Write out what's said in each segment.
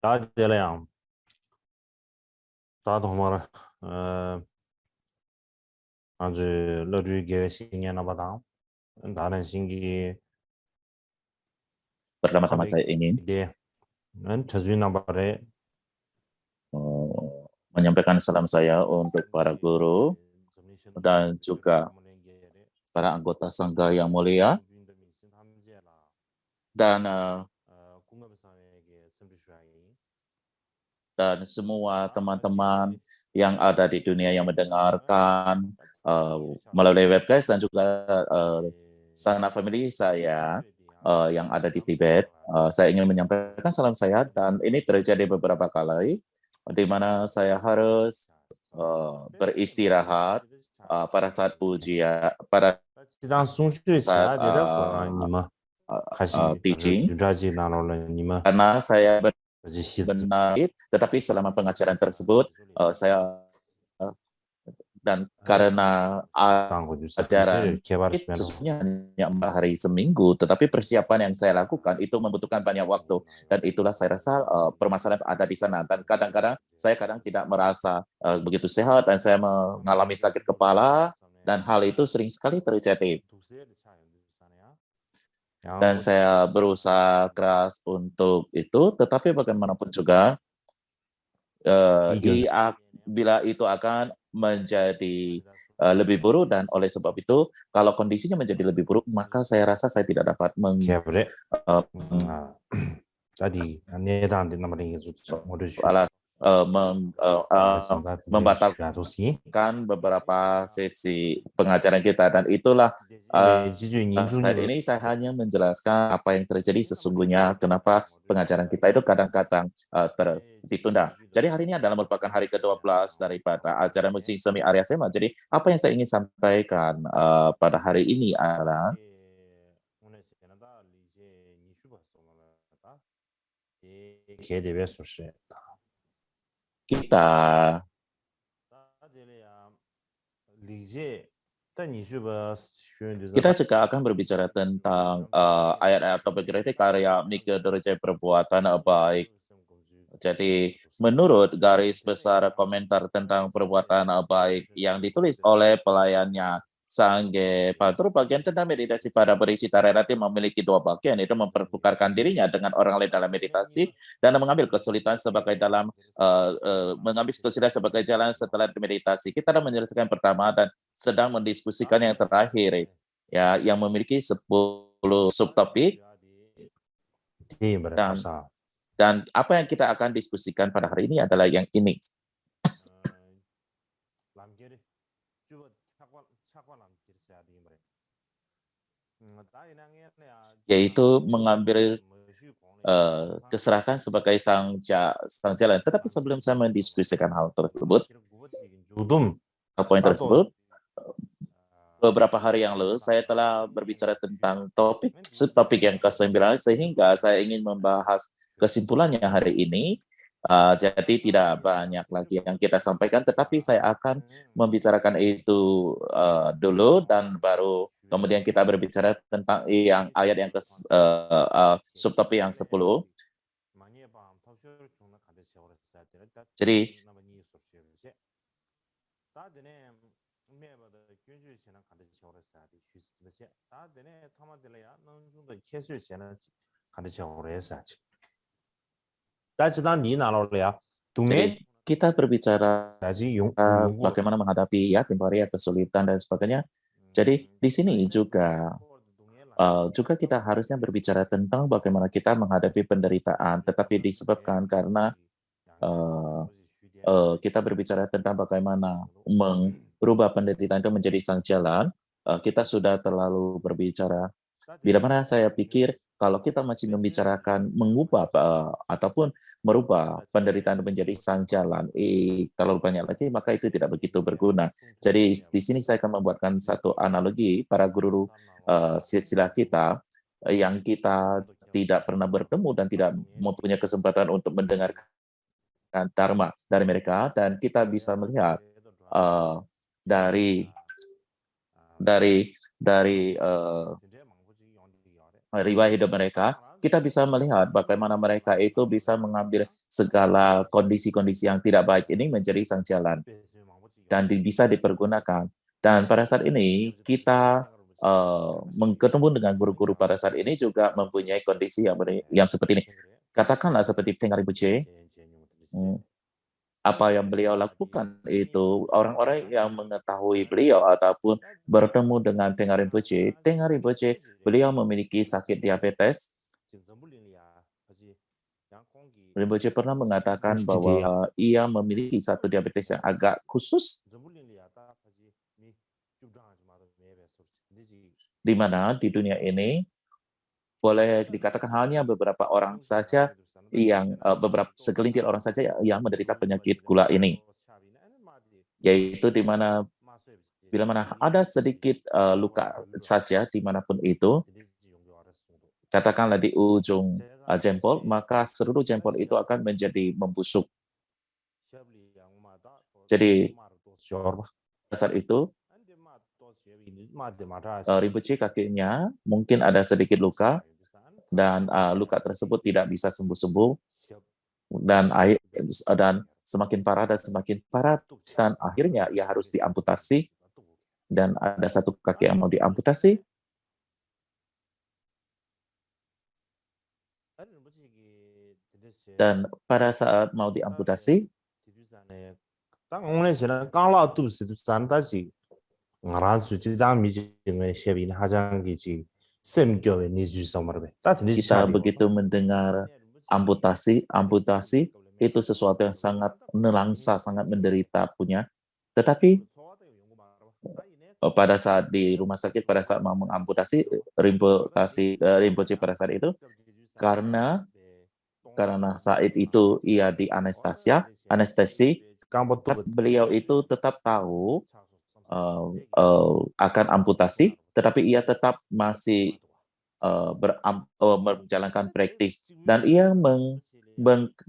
大家俩，大同嘛了，아주 러주게 신기하나 보다. 다른 신기 Pertama-tama 탑이 saya ingin ide, 저주나 바래. menyampaikan salam saya untuk para guru dan juga para anggota Sangga yang mulia dan semua teman-teman yang ada di dunia yang mendengarkan melalui webcast dan juga sanak family saya yang ada di Tibet. Saya ingin menyampaikan salam saya dan ini terjadi beberapa kali di mana saya harus beristirahat pada saat ujian, pada 지단 송슈 saat 지하지라고 니마 가시 teaching, 유자지 나로는 니마 karena saya 가지 benar, tetapi selama pengajaran tersebut saya dan karena 당고 ajaran 주사티를 개발했으면 itu sesungguhnya hanya 4 hari seminggu, tetapi persiapan yang saya lakukan itu membutuhkan banyak waktu dan itulah saya rasa permasalahan ada di sana dan kadang-kadang saya tidak merasa begitu sehat dan saya mengalami sakit kepala dan hal itu sering sekali terjadi dan saya berusaha keras untuk itu, tetapi bagaimanapun juga bila itu akan menjadi lebih buruk dan oleh sebab itu kalau kondisinya menjadi lebih buruk maka saya rasa saya tidak dapat 개발에 tadi 내다한테 남아있는 membatalkan beberapa sesi pengajaran kita dan itulah saat ini saya hanya menjelaskan apa yang terjadi sesungguhnya kenapa pengajaran kita itu kadang-kadang ditunda. Jadi hari ini adalah merupakan hari ke-12 daripada ajaran musik semi Arya Sema. Jadi apa yang saya ingin sampaikan pada hari ini adalah kita juga akan berbicara tentang ayat-ayat topik karya Mika Dorje Perbuatan Baik. Jadi menurut garis besar komentar tentang perbuatan baik yang ditulis oleh pelayannya Sangge Patru, bagian tentang meditasi pada berisi Tarerati memiliki 2 bagian, yaitu mempertukarkan dirinya dengan orang lain dalam meditasi dan mengambil kesulitan sebagai sebagai jalan setelah meditasi. Kita sudah menyelesaikan pertama dan sedang mendiskusikan yang terakhir, ya, yang memiliki 10 subtopik. Dan apa yang kita akan diskusikan pada hari ini adalah yang ini. Yaitu mengambil keserahkan sebagai sang jalan. Tetapi sebelum saya mendiskusikan hal tersebut, poin tersebut, beberapa hari yang lalu saya telah berbicara tentang topik yang ke-9 sehingga saya ingin membahas kesimpulannya hari ini. Jadi tidak banyak lagi yang kita sampaikan, tetapi saya akan membicarakan itu dulu dan baru kemudian kita berbicara tentang yang ayat yang subtopik yang 10. Jadi jadi kita berbicara bagaimana menghadapi ya temporer, kesulitan dan sebagainya. Jadi di sini juga kita harusnya berbicara tentang bagaimana kita menghadapi penderitaan, tetapi disebabkan karena kita berbicara tentang bagaimana merubah penderitaan itu menjadi sang jalan, kita sudah terlalu berbicara. Bila mana saya pikir kalau kita masih membicarakan mengubah ataupun merubah penderitaan menjadi sang jalan, terlalu banyak lagi, maka itu tidak begitu berguna. Jadi di sini saya akan membuatkan satu analogi para guru silsilah kita yang kita tidak pernah bertemu dan tidak mempunyai kesempatan untuk mendengarkan dharma dari mereka, dan kita bisa melihat dari riwayat hidup mereka, kita bisa melihat bagaimana mereka itu bisa mengambil segala kondisi-kondisi yang tidak baik ini menjadi sang jalan dan bisa dipergunakan. Dan pada saat ini kita ketemu dengan guru-guru pada saat ini juga mempunyai kondisi yang seperti ini. Katakanlah seperti Tengah Rinpoche, apa yang beliau lakukan itu orang-orang yang mengetahui beliau ataupun bertemu dengan Tengah Rinpoche, beliau memiliki sakit diabetes. Rinpoche pernah mengatakan bahwa ia memiliki satu diabetes yang agak khusus, di mana di dunia ini boleh dikatakan hanya beberapa orang saja yang beberapa segelintir orang saja yang menderita penyakit gula ini, yaitu di mana bila mana ada sedikit luka saja dimanapun itu, katakanlah di ujung jempol, maka seluruh jempol itu akan menjadi membusuk. Jadi saat itu Rinpoche kakinya mungkin ada sedikit luka, dan luka tersebut tidak bisa sembuh-sembuh, dan semakin parah dan akhirnya ia harus diamputasi, dan ada satu kaki yang mau diamputasi. Dan pada saat mau diamputasi, kita begitu mendengar amputasi itu sesuatu yang sangat nelangsa, sangat menderita punya. Tetapi pada saat di rumah sakit, pada saat mau mengamputasi, Rinpoche pada saat itu, karena saat itu ia di anestesi, beliau itu tetap tahu akan amputasi, tetapi ia tetap masih menjalankan praktis, dan ia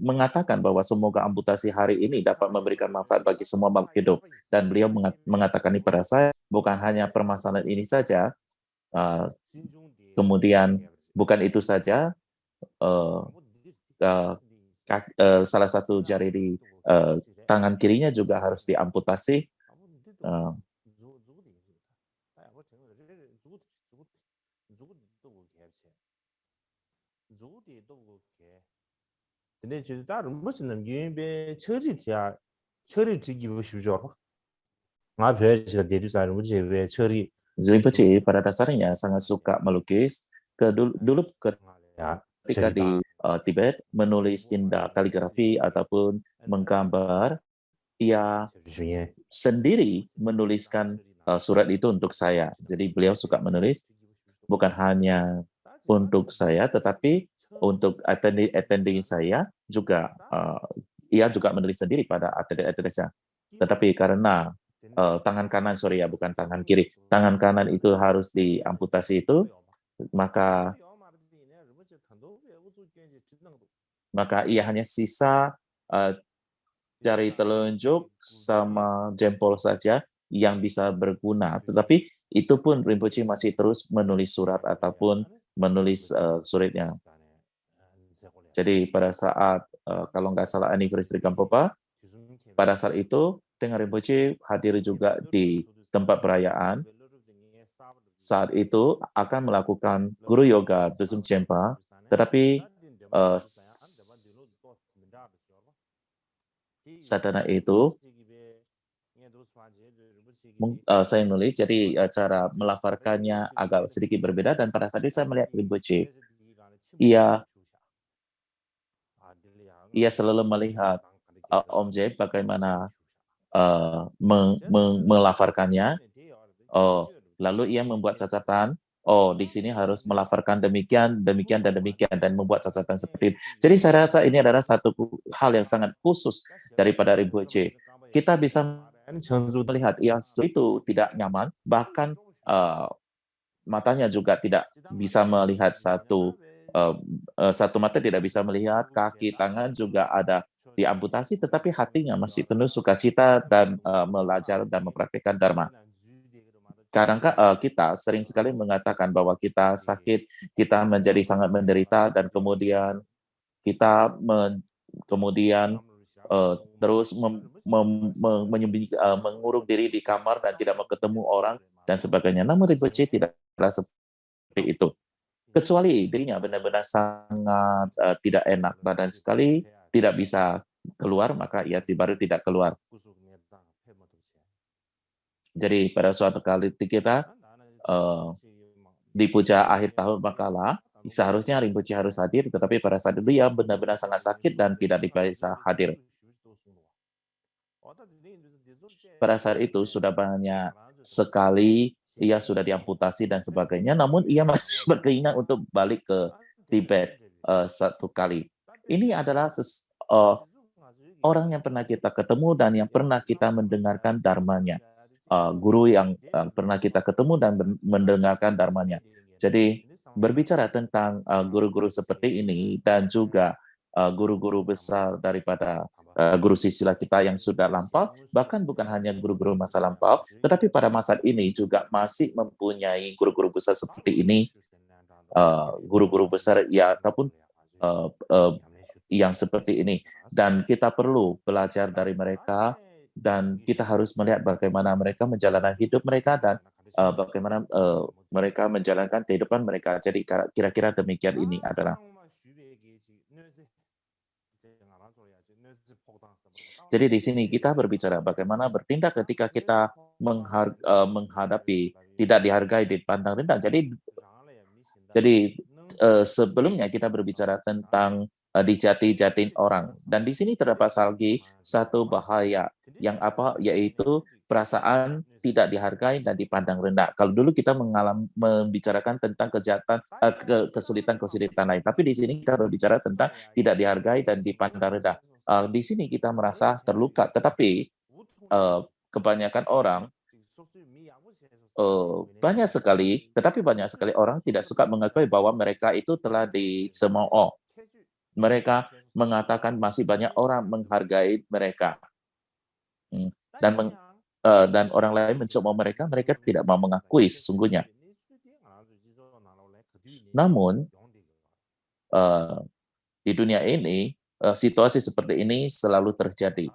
mengatakan bahwa semoga amputasi hari ini dapat memberikan manfaat bagi semua makhluk hidup. Dan beliau mengatakan ini pada saya, bukan hanya permasalahan ini saja, kemudian bukan itu saja, salah satu jari di tangan kirinya juga harus diamputasi. Rinpoche pada dasarnya sangat suka melukis. Dulu ketika di Tibet menulis indah kaligrafi ataupun menggambar, ia sendiri menuliskan surat itu untuk saya. Jadi beliau suka menulis bukan hanya untuk saya, tetapi untuk attending saya juga. Ia juga menulis sendiri pada attending-attendingnya. Tetapi karena tangan kanan, bukan tangan kiri, tangan kanan itu harus diamputasi itu, maka ia hanya sisa jari telunjuk sama jempol saja yang bisa berguna. Tetapi itu pun Rinpoche masih terus menulis surat ataupun menulis suratnya. Jadi pada saat, kalau nggak salah anniversary Gampopa, pada saat itu Tengah Rinpoche hadir juga di tempat perayaan. Saat itu akan melakukan guru yoga Dusum Cempa, tetapi sadhana itu saya nulis, jadi cara melafarkannya agak sedikit berbeda. Dan pada saat itu saya melihat Rinpoche, ia selalu melihat objek bagaimana melafarkannya. Lalu ia membuat catatan, di sini harus melafarkan demikian, demikian, dan demikian, dan membuat catatan seperti itu. Jadi saya rasa ini adalah satu hal yang sangat khusus daripada Rinpoche. Kita bisa melihat ia itu tidak nyaman, bahkan matanya juga tidak bisa melihat satu mata tidak bisa melihat, kaki, tangan juga ada diamputasi, tetapi hatinya masih penuh sukacita dan belajar dan mempraktikkan Dharma. Kadang kita sering sekali mengatakan bahwa kita sakit, kita menjadi sangat menderita, dan kemudian kita kemudian terus mengurung diri di kamar dan tidak mau ketemu orang dan sebagainya. Namun Rinpoche tidaklah seperti itu. Kecuali dirinya benar-benar sangat tidak enak badan sekali, tidak bisa keluar, maka ia baru tidak keluar. Jadi pada suatu kali kita di puja akhir tahun Makala, seharusnya Rinpoche harus hadir, tetapi pada saat itu ia benar-benar sangat sakit dan tidak bisa hadir. Pada saat itu sudah banyak sekali ia sudah diamputasi dan sebagainya, namun ia masih berkeinginan untuk balik ke Tibet satu kali. Ini adalah orang yang pernah kita ketemu dan yang pernah kita mendengarkan dharmanya. Guru yang pernah kita ketemu dan mendengarkan dharmanya. Jadi berbicara tentang guru-guru seperti ini dan juga guru-guru besar daripada guru sisila kita yang sudah lampau, bahkan bukan hanya guru-guru masa lampau, tetapi pada masa ini juga masih mempunyai guru-guru besar seperti ini, guru-guru besar ya ataupun yang seperti ini. Dan kita perlu belajar dari mereka, dan kita harus melihat bagaimana mereka menjalankan hidup mereka dan bagaimana mereka menjalankan kehidupan mereka. Jadi kira-kira demikian ini adalah. Jadi di sini kita berbicara bagaimana bertindak ketika kita menghadapi tidak dihargai, dipandang rendah. Jadi sebelumnya kita berbicara tentang dijati-jatin orang. Dan di sini terdapat lagi satu bahaya yang yaitu perasaan tidak dihargai dan dipandang rendah. Kalau dulu kita membicarakan tentang kejahatan, kesulitan-kesulitan lain, tapi di sini kita berbicara tentang tidak dihargai dan dipandang rendah. Di sini kita merasa terluka, tetapi kebanyakan orang banyak sekali orang tidak suka mengakui bahwa mereka itu telah dicemooh. Mereka mengatakan masih banyak orang menghargai mereka. Dan orang lain mencemooh mereka tidak mau mengakui sesungguhnya. Namun, di dunia ini, situasi seperti ini selalu terjadi.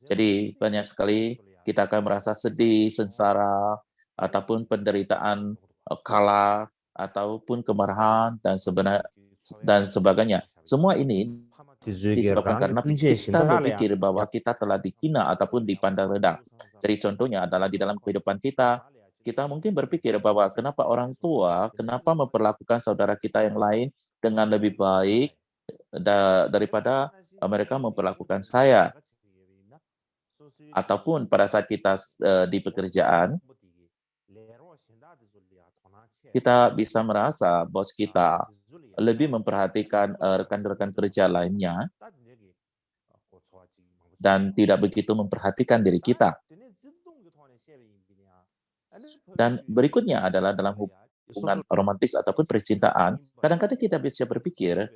Jadi banyak sekali kita akan merasa sedih, sengsara, ataupun penderitaan, kalah, ataupun kemarahan dan sebagainya. Semua ini disebabkan karena kita berpikir bahwa kita telah dihina ataupun dipandang rendah. Jadi contohnya adalah di dalam kehidupan kita mungkin berpikir bahwa kenapa orang tua, kenapa memperlakukan saudara kita yang lain dengan lebih baik daripada mereka memperlakukan saya. Ataupun pada saat kita di pekerjaan, kita bisa merasa bos kita lebih memperhatikan rekan-rekan kerja lainnya dan tidak begitu memperhatikan diri kita. Dan berikutnya adalah dalam hubungan romantis ataupun percintaan, kadang-kadang kita bisa berpikir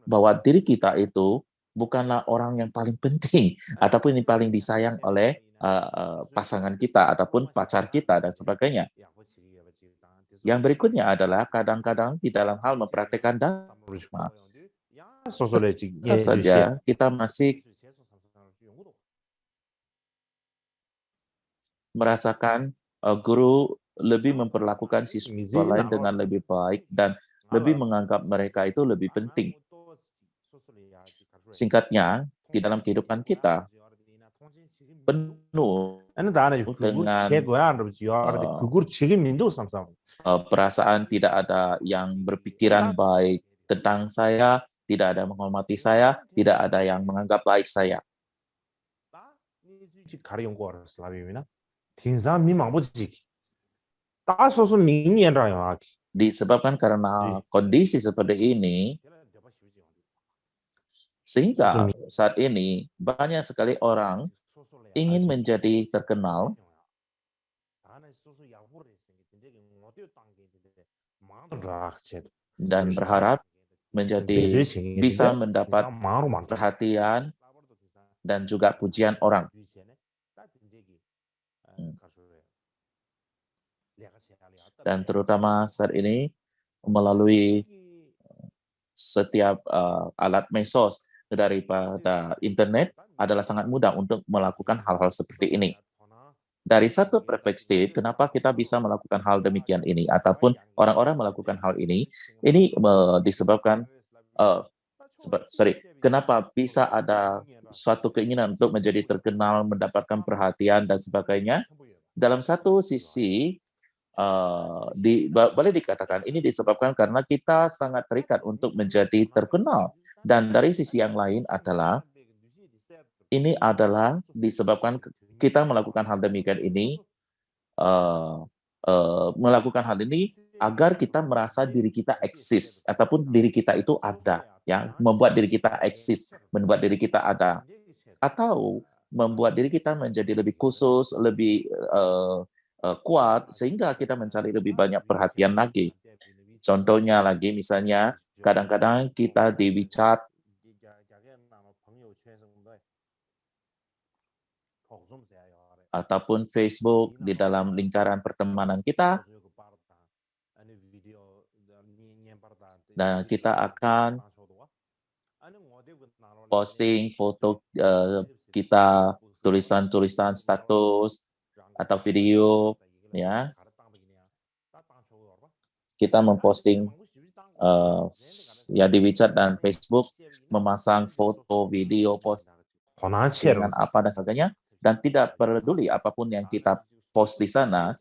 bahwa diri kita itu bukanlah orang yang paling penting ataupun yang paling disayang oleh pasangan kita ataupun pacar kita dan sebagainya. Yang berikutnya adalah kadang-kadang di dalam hal mempraktekkan dharma, tetap saja kita masih merasakan guru lebih memperlakukan siswa lain dengan lebih baik dan lebih menganggap mereka itu lebih penting. Singkatnya, di dalam kehidupan kita penuh dengan perasaan tidak ada yang berpikiran baik tentang saya, tidak ada yang menghormati saya, tidak ada yang menganggap baik saya. Disebabkan karena kondisi seperti ini, sehingga saat ini banyak sekali orang ingin menjadi terkenal dan berharap menjadi bisa mendapat perhatian dan juga pujian orang. Dan terutama saat ini melalui setiap alat medsos daripada internet adalah sangat mudah untuk melakukan hal-hal seperti ini. Dari satu perspektif, kenapa kita bisa melakukan hal demikian ini, ataupun orang-orang melakukan hal ini disebabkan, kenapa bisa ada suatu keinginan untuk menjadi terkenal, mendapatkan perhatian, dan sebagainya. Dalam satu sisi, boleh dikatakan ini disebabkan karena kita sangat terikat untuk menjadi terkenal. Dan dari sisi yang lain adalah, ini adalah disebabkan kita melakukan hal demikian ini, melakukan hal ini agar kita merasa diri kita eksis, ataupun diri kita itu ada, ya, membuat diri kita eksis, membuat diri kita ada, atau membuat diri kita menjadi lebih khusus, lebih kuat, sehingga kita mencari lebih banyak perhatian lagi. Contohnya lagi, misalnya, kadang-kadang kita di WeChat, ataupun Facebook di dalam lingkaran pertemanan kita, dan kita akan posting foto kita, tulisan-tulisan status atau video, ya. Kita memposting ya di WeChat dan Facebook, memasang foto, video, post dengan apa dan sebagainya, dan tidak peduli apapun yang kita post di sana.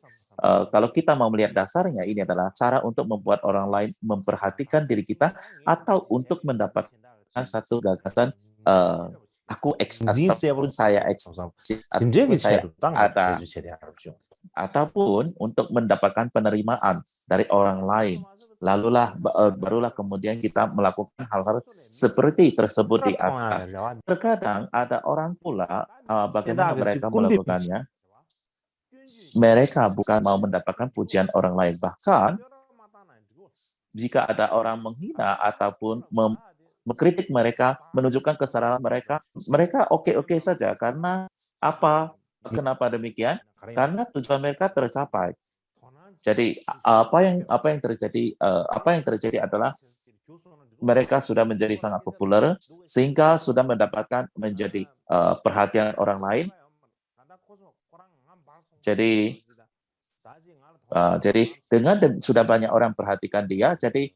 Kalau kita mau melihat dasarnya, ini adalah cara untuk membuat orang lain memperhatikan diri kita, atau untuk mendapatkan satu gagasan, aku eksis, ataupun saya eksis, ataupun saya ada, ataupun untuk mendapatkan penerimaan dari orang lain. Barulah kemudian kita melakukan hal-hal seperti tersebut di atas. Terkadang ada orang pula, bagaimana mereka melakukannya, mereka bukan mau mendapatkan pujian orang lain. Bahkan, jika ada orang menghina ataupun mengkritik mereka, menunjukkan kesalahan mereka, mereka oke-oke saja. Karena apa? Kenapa demikian? Karena tujuan mereka tercapai. Jadi apa yang terjadi adalah mereka sudah menjadi sangat populer, sehingga sudah mendapatkan menjadi perhatian orang lain. Jadi dengan sudah banyak orang perhatikan dia, jadi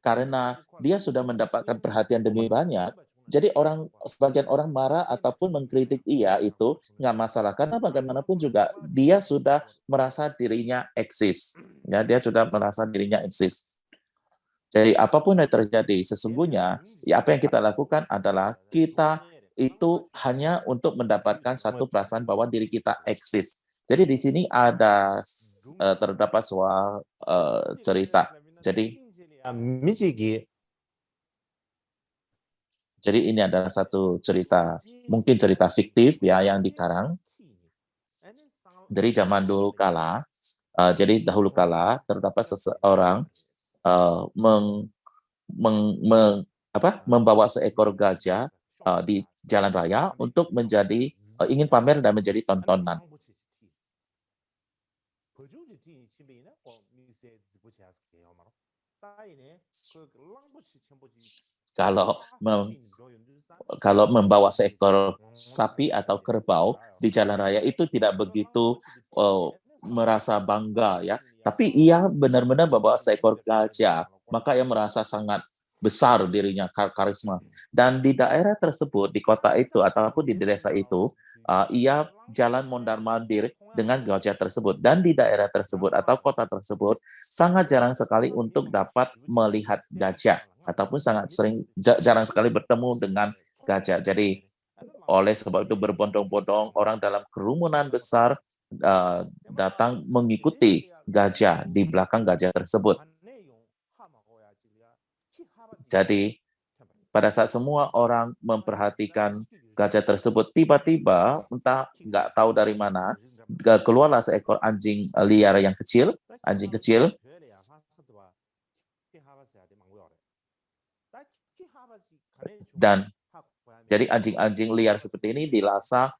karena dia sudah mendapatkan perhatian demi banyak, jadi sebagian orang marah ataupun mengkritik dia itu nggak masalah, karena bagaimanapun juga dia sudah merasa dirinya eksis, ya, dia sudah merasa dirinya eksis. Jadi apapun yang terjadi, sesungguhnya ya apa yang kita lakukan adalah kita itu hanya untuk mendapatkan satu perasaan bahwa diri kita eksis. Jadi di sini ada terdapat sebuah cerita. Jadi ini adalah satu cerita, mungkin cerita fiktif, ya, yang dikarang. Dari zaman dulu kala, dahulu kala terdapat seseorang membawa seekor gajah di jalan raya untuk ingin pamer dan menjadi tontonan. Kalau membawa seekor sapi atau kerbau di jalan raya itu tidak begitu merasa bangga, ya. Tapi ia benar-benar membawa seekor gajah, maka ia merasa sangat besar dirinya, karisma. Dan di daerah tersebut, di kota itu ataupun di desa itu, ia jalan mondar-mandir dengan gajah tersebut. Dan di daerah tersebut atau kota tersebut sangat jarang sekali untuk dapat melihat gajah, ataupun jarang sekali bertemu dengan gajah. Jadi oleh sebab itu berbondong-bondong orang dalam kerumunan besar datang mengikuti gajah di belakang gajah tersebut. Jadi pada saat semua orang memperhatikan gajah tersebut, tiba-tiba entah nggak tahu dari mana keluarlah seekor anjing liar yang kecil, anjing kecil. Dan jadi anjing-anjing liar seperti ini di Lhasa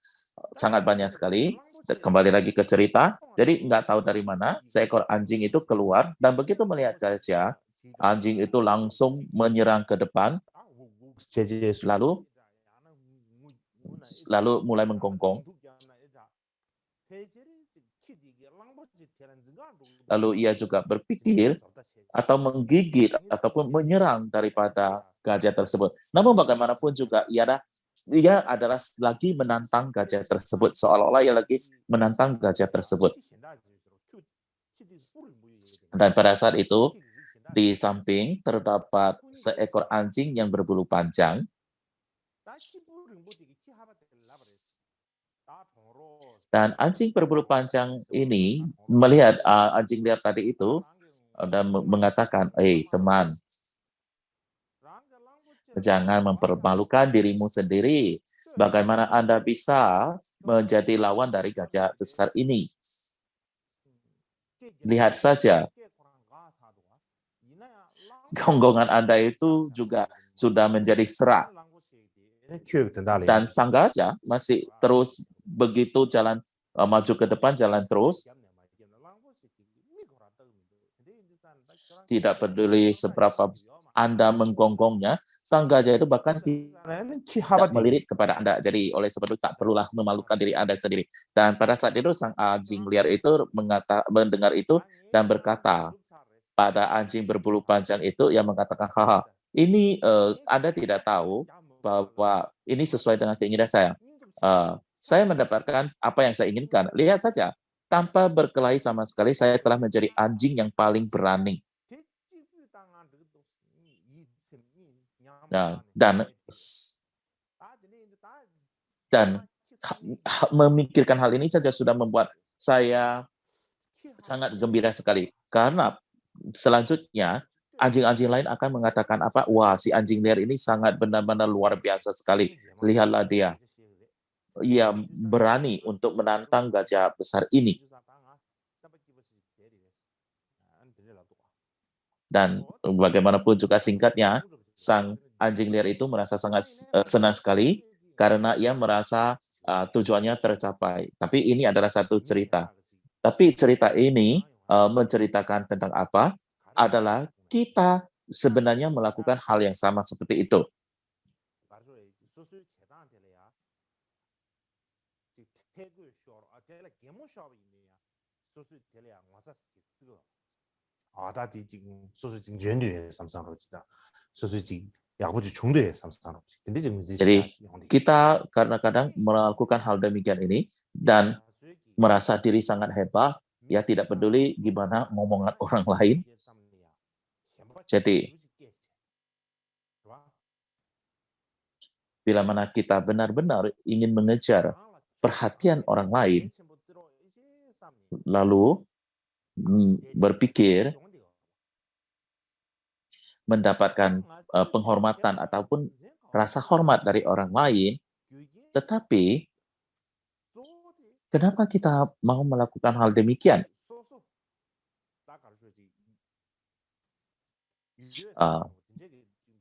sangat banyak sekali. Kembali lagi ke cerita, jadi nggak tahu dari mana seekor anjing itu keluar dan begitu melihat gajah, anjing itu langsung menyerang ke depan, lalu mulai menggonggong. Lalu ia juga berpikir atau menggigit ataupun menyerang daripada gajah tersebut. Namun bagaimanapun juga ia adalah lagi menantang gajah tersebut, seolah-olah ia lagi menantang gajah tersebut. Dan pada saat itu di samping terdapat seekor anjing yang berbulu panjang. Dan anjing berbulu panjang ini melihat anjing liar tadi itu dan mengatakan, teman, jangan mempermalukan dirimu sendiri. Bagaimana Anda bisa menjadi lawan dari gajah besar ini? Lihat saja, gonggongan Anda itu juga sudah menjadi serak. Dan sang gajah masih terus begitu jalan maju ke depan, jalan terus. Tidak peduli seberapa Anda menggonggongnya, sang gajah itu bahkan tidak melirik kepada Anda. Jadi oleh sebab itu tak perlulah memalukan diri Anda sendiri. Dan pada saat itu sang anjing liar itu mendengar itu dan berkata pada anjing berbulu panjang itu yang mengatakan, haha, ini Anda tidak tahu bahwa ini sesuai dengan keinginan saya. Saya mendapatkan apa yang saya inginkan. Lihat saja, tanpa berkelahi sama sekali, saya telah menjadi anjing yang paling berani. Nah, dan memikirkan hal ini saja sudah membuat saya sangat gembira sekali. Karena selanjutnya, anjing-anjing lain akan mengatakan apa? Wah, si anjing liar ini sangat benar-benar luar biasa sekali. Lihatlah dia. Ia berani untuk menantang gajah besar ini. Dan bagaimanapun juga singkatnya, sang anjing liar itu merasa sangat senang sekali karena ia merasa tujuannya tercapai. Tapi ini adalah satu cerita. Tapi cerita ini menceritakan tentang apa? Adalah kita sebenarnya melakukan hal yang sama seperti itu. Jadi kita kadang-kadang melakukan hal demikian ini dan merasa diri sangat hebat, ya tidak peduli gimana omongan orang lain. Jadi bila mana kita benar-benar ingin mengejar perhatian orang lain, lalu berpikir mendapatkan penghormatan ataupun rasa hormat dari orang lain, tetapi kenapa kita mau melakukan hal demikian?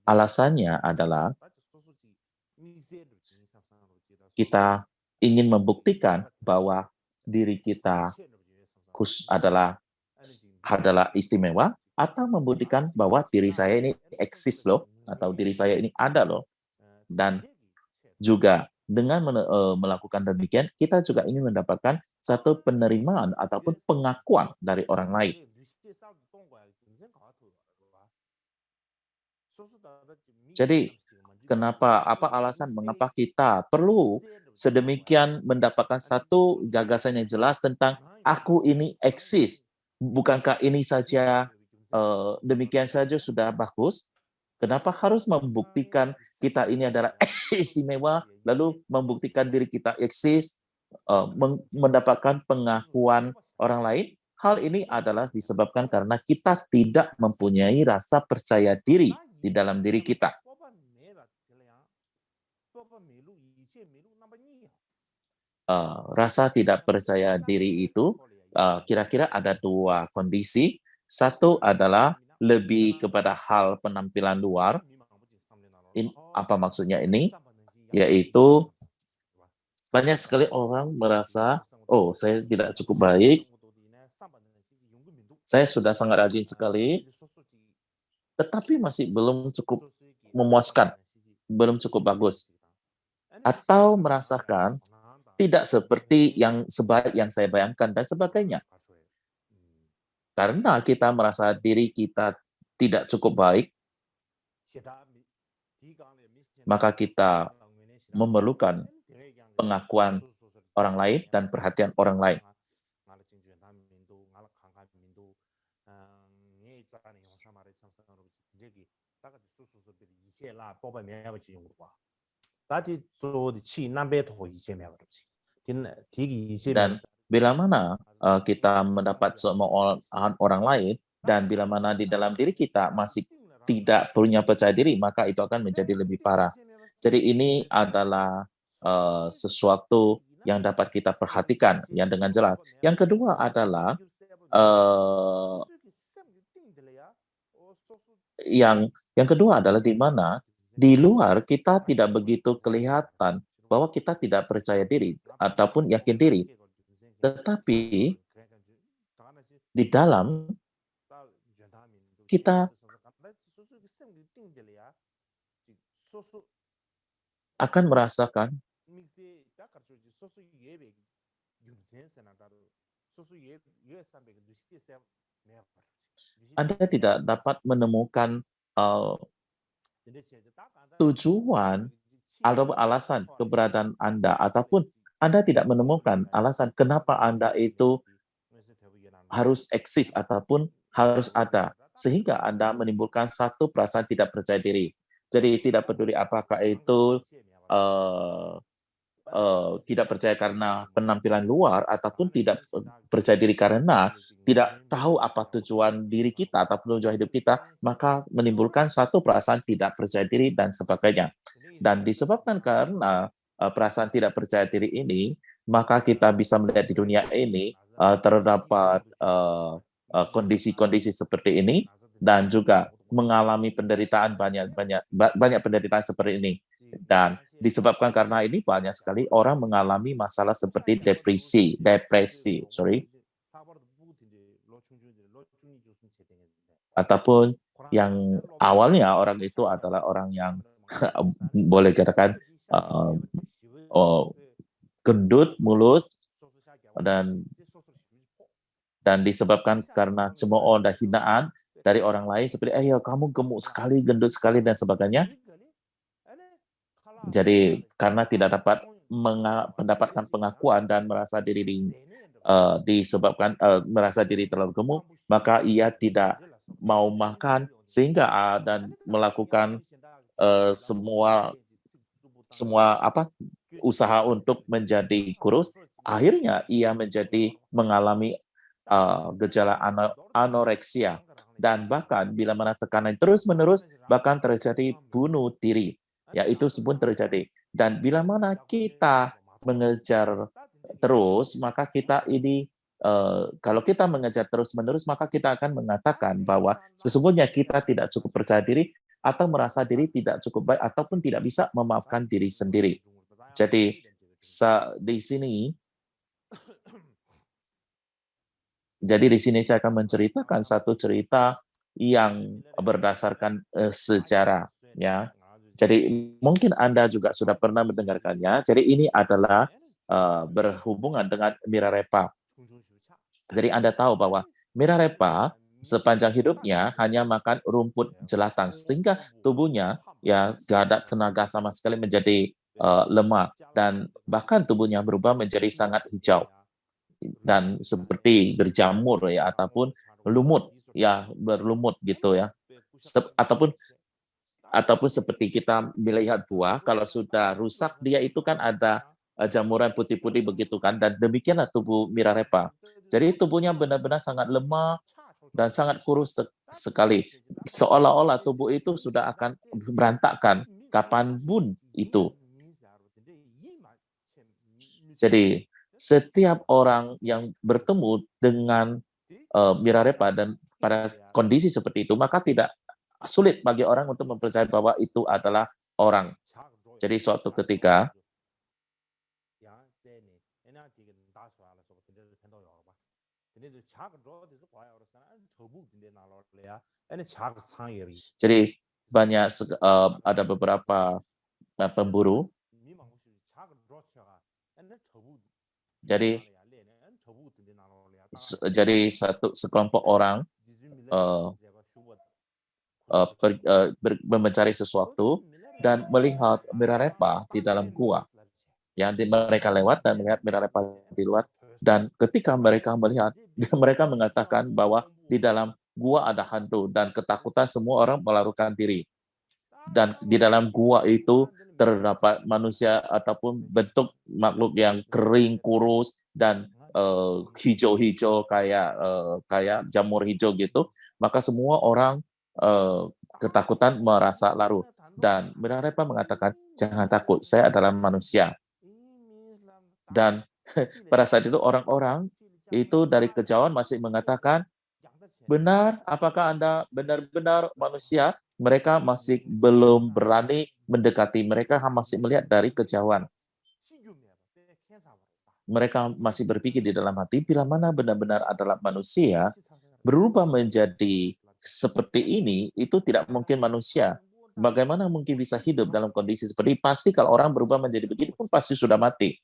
Alasannya adalah kita ingin membuktikan bahwa diri kita adalah istimewa, atau membuktikan bahwa diri saya ini eksis loh, atau diri saya ini ada loh. Dan juga dengan melakukan demikian, kita juga ingin mendapatkan satu penerimaan ataupun pengakuan dari orang lain. Jadi, apa alasan mengapa kita perlu sedemikian mendapatkan satu gagasan yang jelas tentang aku ini eksis? Bukankah ini saja demikian saja sudah bagus? Kenapa harus membuktikan kita ini adalah istimewa, lalu membuktikan diri kita eksis, mendapatkan pengakuan orang lain? Hal ini adalah disebabkan karena kita tidak mempunyai rasa percaya diri di dalam diri kita. Rasa tidak percaya diri itu kira-kira ada dua kondisi. Satu adalah lebih kepada hal penampilan luar, Apa maksudnya ini? Yaitu banyak sekali orang merasa, oh saya tidak cukup baik, saya sudah sangat rajin sekali, tetapi masih belum cukup memuaskan, belum cukup bagus. Atau merasakan tidak seperti yang sebaik yang saya bayangkan dan sebagainya. Karena kita merasa diri kita tidak cukup baik, maka kita memerlukan pengakuan orang lain dan perhatian orang lain. Dan bila mana kita mendapat semua orang lain, dan bila mana di dalam diri kita masih tidak punya percaya diri, maka itu akan menjadi lebih parah. Jadi ini adalah sesuatu yang dapat kita perhatikan yang dengan jelas. Yang kedua adalah yang kedua adalah di mana di luar kita tidak begitu kelihatan bahwa kita tidak percaya diri ataupun yakin diri. Tetapi di dalam kita akan merasakan Anda tidak dapat menemukan tujuan atau alasan keberadaan Anda, ataupun Anda tidak menemukan alasan kenapa Anda itu harus eksis ataupun harus ada, sehingga Anda menimbulkan satu perasaan tidak percaya diri. Jadi tidak peduli apakah itu tidak percaya karena penampilan luar, ataupun tidak percaya diri karena tidak tahu apa tujuan diri kita ataupun tujuan hidup kita, maka menimbulkan satu perasaan tidak percaya diri dan sebagainya. Dan disebabkan karena perasaan tidak percaya diri ini, maka kita bisa melihat di dunia ini terdapat kondisi-kondisi seperti ini, dan juga mengalami penderitaan banyak penderitaan seperti ini. Dan disebabkan karena ini banyak sekali orang mengalami masalah seperti depresi, ataupun yang awalnya orang itu adalah orang yang boleh katakan gendut mulut, dan disebabkan karena semua ada hinaan dari orang lain seperti kamu gemuk sekali, gendut sekali dan sebagainya. Jadi karena tidak dapat mendapatkan pengakuan dan merasa diri disebabkan merasa diri terlalu gemuk, maka ia tidak mau makan sehingga dan melakukan semua usaha untuk menjadi kurus. Akhirnya ia mengalami gejala anoreksia, dan bahkan bila mana tekanan terus-menerus bahkan terjadi bunuh diri. Ya, itu pun terjadi. Dan bila mana kita mengejar terus, maka kita ini kalau kita mengejar terus-menerus, maka kita akan mengatakan bahwa sesungguhnya kita tidak cukup percaya diri atau merasa diri tidak cukup baik ataupun tidak bisa memaafkan diri sendiri. Jadi di sini saya akan menceritakan satu cerita yang berdasarkan sejarah, ya. Jadi mungkin Anda juga sudah pernah mendengarkannya. Jadi ini adalah berhubungan dengan Milarepa. Jadi Anda tahu bahwa Milarepa sepanjang hidupnya hanya makan rumput jelatang, sehingga tubuhnya ya tidak ada tenaga sama sekali, menjadi lemah, dan bahkan tubuhnya berubah menjadi sangat hijau dan seperti berjamur, ya, ataupun lumut, ya, berlumut gitu, ya, ataupun seperti kita melihat buah, kalau sudah rusak dia itu kan ada jamuran putih-putih begitu kan, dan demikianlah tubuh Milarepa. Jadi tubuhnya benar-benar sangat lemah dan sangat kurus sekali, seolah-olah tubuh itu sudah akan berantakan kapanpun itu. Jadi setiap orang yang bertemu dengan Milarepa dan pada kondisi seperti itu, maka tidak sulit bagi orang untuk mempercayai bahwa itu adalah orang. Jadi suatu ketika jadi ada beberapa pemburu. Jadi sekelompok orang mencari sesuatu dan melihat Mirarepa di dalam gua. Mereka lewat dan melihat Mirarepa di luar. Dan ketika mereka melihat, mereka mengatakan bahwa di dalam gua ada hantu dan ketakutan semua orang melarikan diri. Dan di dalam gua itu terdapat manusia ataupun bentuk makhluk yang kering, kurus, dan hijau-hijau kayak jamur hijau gitu. Maka semua orang ketakutan merasa larut. Dan Mirarepa mengatakan, jangan takut, saya adalah manusia. Dan pada saat itu orang-orang itu dari kejauhan masih mengatakan, benar, apakah Anda benar-benar manusia? Mereka masih belum berani mendekati, mereka masih melihat dari kejauhan. Mereka masih berpikir di dalam hati, bila mana benar-benar adalah manusia, berubah menjadi seperti ini, itu tidak mungkin manusia. Bagaimana mungkin bisa hidup dalam kondisi seperti ini? Pasti kalau orang berubah menjadi begini pun pasti sudah mati.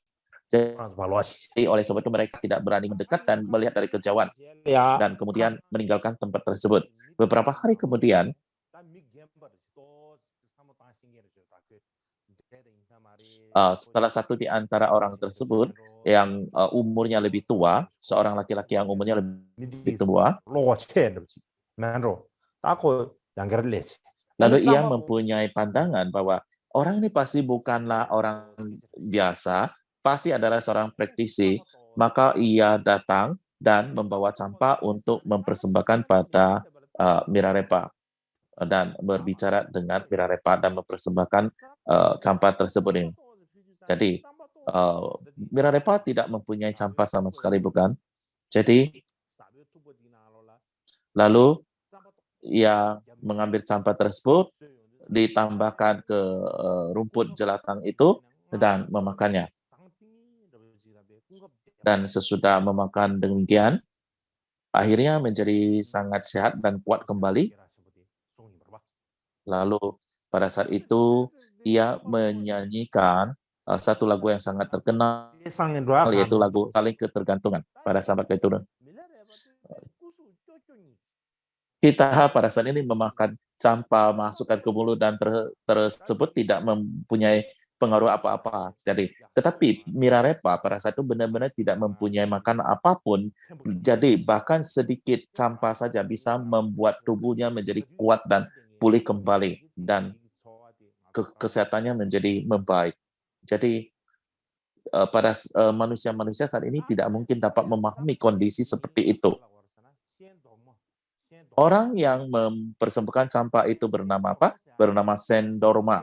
Jadi oleh sebab itu mereka tidak berani mendekat dan melihat dari kejauhan. Dan kemudian meninggalkan tempat tersebut. Beberapa hari kemudian, salah satu di antara orang tersebut yang umurnya lebih tua, seorang laki-laki yang umurnya lebih tua, lalu ia mempunyai pandangan bahwa orang ini pasti bukanlah orang biasa, pasti adalah seorang praktisi, maka ia datang dan membawa campa untuk mempersembahkan pada Mirarepa dan berbicara dengan Mirarepa dan mempersembahkan campa tersebut ini. Jadi Mirarepa tidak mempunyai campa sama sekali, bukan? Jadi lalu ia mengambil campa tersebut, ditambahkan ke rumput jelatang itu dan memakannya. Dan sesudah memakan demikian, akhirnya menjadi sangat sehat dan kuat kembali. Lalu pada saat itu ia menyanyikan satu lagu yang sangat terkenal, yaitu lagu Saling Ketergantungan pada saat itu. Kita pada saat ini memakan campa, masukkan ke mulut dan tersebut tidak mempunyai pengaruh apa-apa. Tetapi Mirarepa pada saat itu benar-benar tidak mempunyai makanan apapun. Jadi bahkan sedikit campa saja bisa membuat tubuhnya menjadi kuat dan pulih kembali dan kesehatannya menjadi membaik. Jadi pada manusia-manusia saat ini tidak mungkin dapat memahami kondisi seperti itu. Orang yang mempersembahkan campa itu bernama apa? Bernama Sendorma.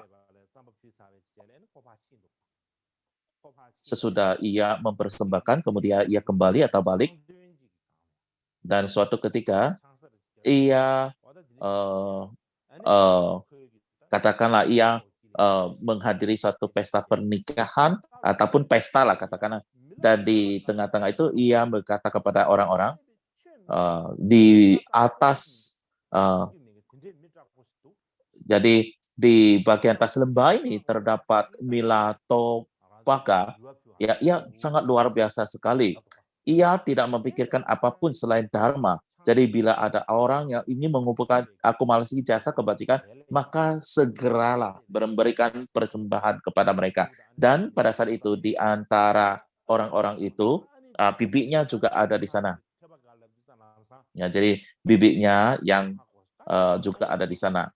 Sesudah ia mempersembahkan, kemudian ia kembali atau balik. Dan suatu ketika, ia katakanlah ia menghadiri suatu pesta pernikahan, ataupun pesta lah katakanlah. Dan di tengah-tengah itu, ia berkata kepada orang-orang, di atas, jadi di bagian atas lembah ini terdapat Milatopaka. Ya, ia sangat luar biasa sekali. Ia tidak memikirkan apapun selain dharma. Jadi bila ada orang yang ingin mengumpulkan akumulasi jasa kebajikan, maka segeralah memberikan persembahan kepada mereka. Dan pada saat itu di antara orang-orang itu, bibiknya juga ada di sana. Ya, jadi bibiknya yang juga ada di sana.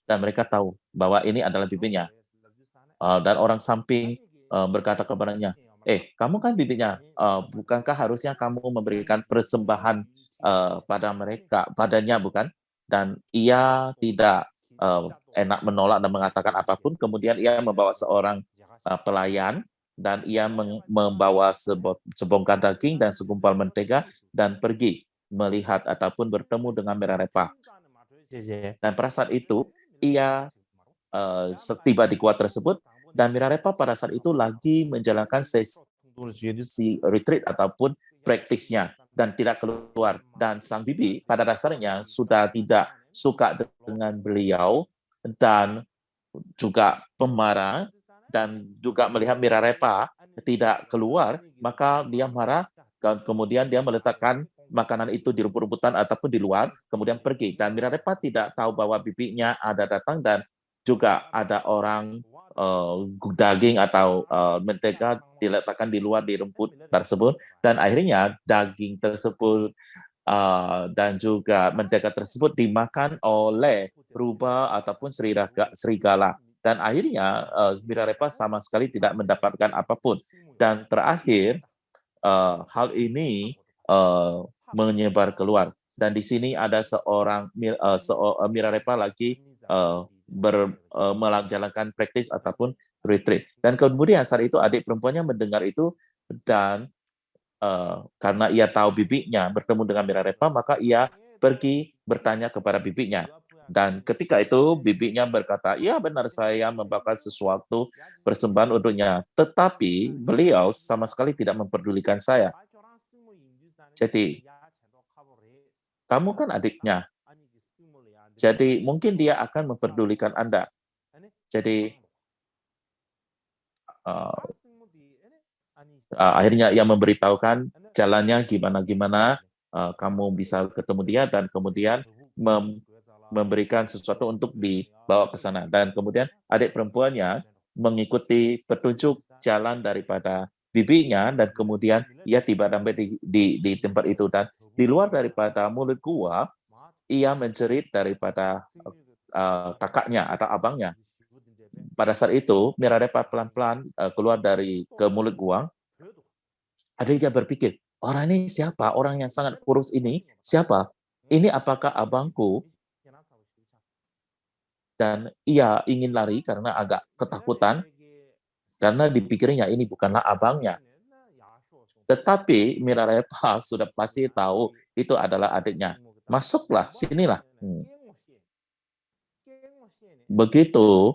Dan mereka tahu bahwa ini adalah bibiknya. Dan orang samping berkata kepadanya, kamu kan bibiknya, bukankah harusnya kamu memberikan persembahan pada mereka, padanya, bukan? Dan ia tidak enak menolak dan mengatakan apapun. Kemudian ia membawa seorang pelayan, dan ia membawa sebongkah daging dan segumpal mentega dan pergi. melihat ataupun bertemu dengan Mirarepa. Dan pada saat itu, ia tiba di gua tersebut, dan Mirarepa pada saat itu lagi menjalankan sesi retreat ataupun praktisnya, dan tidak keluar. Dan sang bibi pada dasarnya sudah tidak suka dengan beliau, dan juga pemarah, dan juga melihat Mirarepa tidak keluar, maka dia marah, dan kemudian dia meletakkan makanan itu di rumput-rumputan ataupun di luar, kemudian pergi. Dan Mirarepa tidak tahu bahwa bibinya ada datang, dan juga ada orang daging atau mentega diletakkan di luar di rumput tersebut, dan akhirnya daging tersebut dan juga mentega tersebut dimakan oleh rubah ataupun serigala. Dan akhirnya Mirarepa sama sekali tidak mendapatkan apapun. Dan terakhir, hal ini menyebar keluar. Dan di sini ada seorang Mirarepa lagi menjalankan praktis ataupun retreat. Dan kemudian saat itu adik perempuannya mendengar itu, dan karena ia tahu bibinya bertemu dengan Mirarepa, maka ia pergi bertanya kepada bibinya. Dan ketika itu bibinya berkata, ya benar, saya membawa sesuatu persembahan untuknya. Tetapi beliau sama sekali tidak memperdulikan saya. Jadi, kamu kan adiknya. Jadi mungkin dia akan memperdulikan Anda. Jadi akhirnya ia memberitahukan jalannya gimana-gimana, kamu bisa ketemu dia, dan kemudian memberikan sesuatu untuk dibawa ke sana. Dan kemudian adik perempuannya mengikuti petunjuk jalan daripada bibinya, dan kemudian ia tiba sampai di tempat itu. Dan di luar daripada mulut gua, ia menjerit daripada kakaknya atau abangnya. Pada saat itu, Mirarepa pelan-pelan keluar dari ke mulut gua. Adiknya berpikir, orang ini siapa? Orang yang sangat kurus ini siapa? Ini apakah abangku? Dan ia ingin lari karena agak ketakutan, karena dipikirnya ini bukanlah abangnya. Tetapi Mirarepa sudah pasti tahu itu adalah adiknya. Masuklah, sinilah. Begitu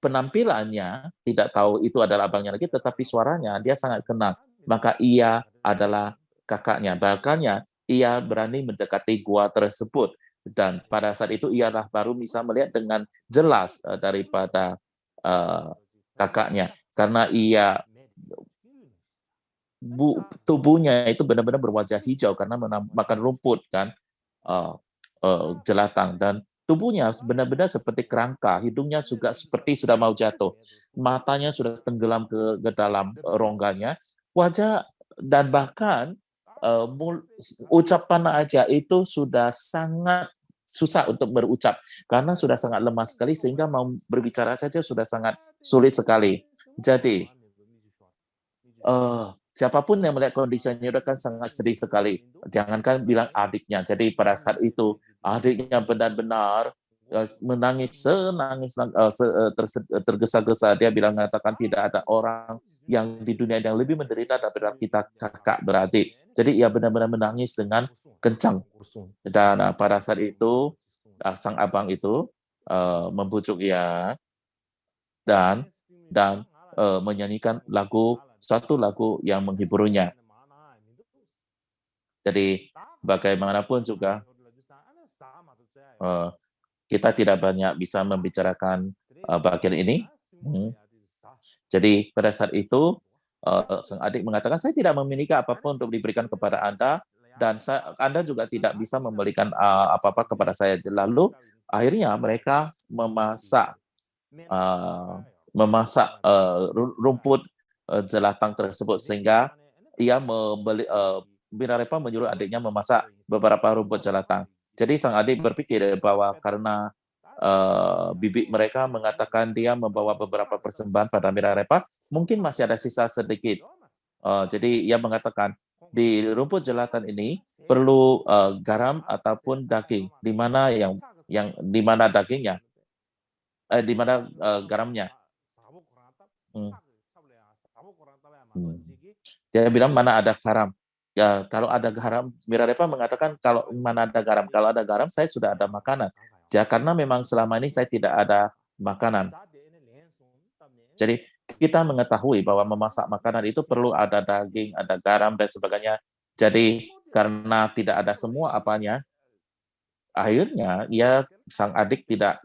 penampilannya tidak tahu itu adalah abangnya lagi, tetapi suaranya dia sangat kenal. Maka ia adalah kakaknya. Bahkan ia berani mendekati gua tersebut. Dan pada saat itu ialah baru bisa melihat dengan jelas daripada kakaknya. Karena ia tubuhnya itu benar-benar berwajah hijau karena makan rumput kan, jelatang, dan tubuhnya benar-benar seperti kerangka, hidungnya juga seperti sudah mau jatuh, matanya sudah tenggelam ke dalam rongganya, wajah, dan bahkan ucapan aja itu sudah sangat susah untuk berucap karena sudah sangat lemah sekali, sehingga mau berbicara saja sudah sangat sulit sekali. Jadi siapapun yang melihat kondisinya itu kan sangat sedih sekali. Jangankan bilang adiknya. Jadi pada saat itu adiknya benar-benar menangis, tergesa-gesa. Dia mengatakan tidak ada orang yang di dunia yang lebih menderita daripada kita kakak beradik. Jadi ia benar-benar menangis dengan kencang. Dan pada saat itu sang abang itu membujuk ia dan menyanyikan satu lagu yang menghiburnya. Jadi bagaimanapun juga kita tidak banyak bisa membicarakan bagian ini. Jadi pada saat itu sang adik mengatakan, saya tidak memiliki apapun untuk diberikan kepada Anda, dan Anda juga tidak bisa memberikan apa-apa kepada saya. Lalu akhirnya mereka memasak rumput jelatang tersebut, sehingga ia Mirarepa menyuruh adiknya memasak beberapa rumput jelatang. Jadi sang adik berpikir bahwa karena bibi mereka mengatakan dia membawa beberapa persembahan pada Mirarepa, mungkin masih ada sisa sedikit. Jadi ia mengatakan di rumput jelatang ini perlu garam ataupun daging. Di mana di mana dagingnya? Di mana garamnya? Dia bilang mana ada garam. Ya, kalau ada garam, Mirarepa mengatakan kalau mana ada garam, kalau ada garam saya sudah ada makanan. Ya, karena memang selama ini saya tidak ada makanan. Jadi kita mengetahui bahwa memasak makanan itu perlu ada daging, ada garam dan sebagainya. Jadi karena tidak ada semua apanya, akhirnya sang adik tidak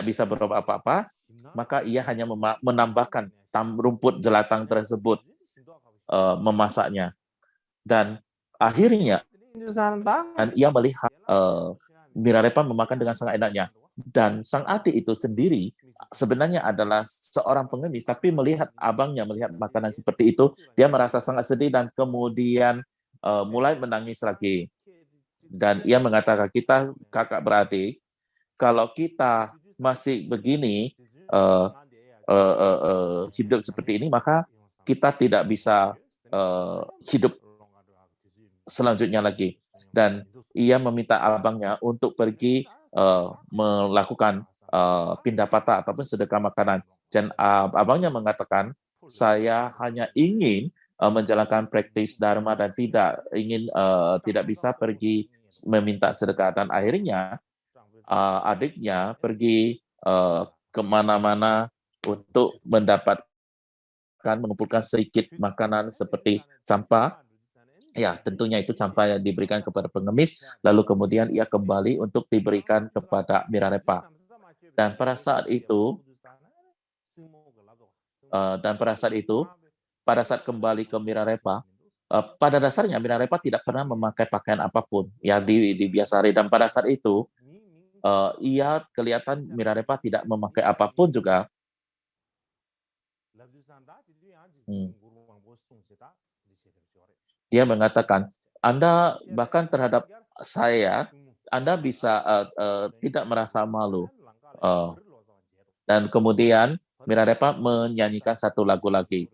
bisa berbuat apa-apa, maka ia hanya menambahkan rumput jelatang tersebut memasaknya. Dan akhirnya ia melihat Mirarepa memakan dengan sangat enaknya. Dan sang adik itu sendiri sebenarnya adalah seorang pengemis, tapi melihat abangnya melihat makanan seperti itu, dia merasa sangat sedih dan kemudian mulai menangis lagi. Dan ia mengatakan, kita kakak beradik, kalau kita masih begini hidup seperti ini, maka kita tidak bisa hidup selanjutnya lagi. Dan ia meminta abangnya untuk pergi melakukan pindah patah ataupun sedekah makanan. Dan abangnya mengatakan, saya hanya ingin menjalankan praktis dharma dan tidak bisa pergi meminta sedekah. Dan akhirnya adiknya pergi kemana-mana untuk mengumpulkan sedikit makanan seperti sampah. Ya, tentunya itu sampah yang diberikan kepada pengemis, lalu kemudian ia kembali untuk diberikan kepada Mirarepa. Dan pada saat itu, pada saat kembali ke Mirarepa, pada dasarnya Mirarepa tidak pernah memakai pakaian apapun ya di biasa hari. Dan pada saat itu, ia kelihatan Mirarepa tidak memakai apapun juga. Dia mengatakan, Anda bahkan terhadap saya, Anda bisa tidak merasa malu. Dan kemudian Mirarepa menyanyikan satu lagu lagi.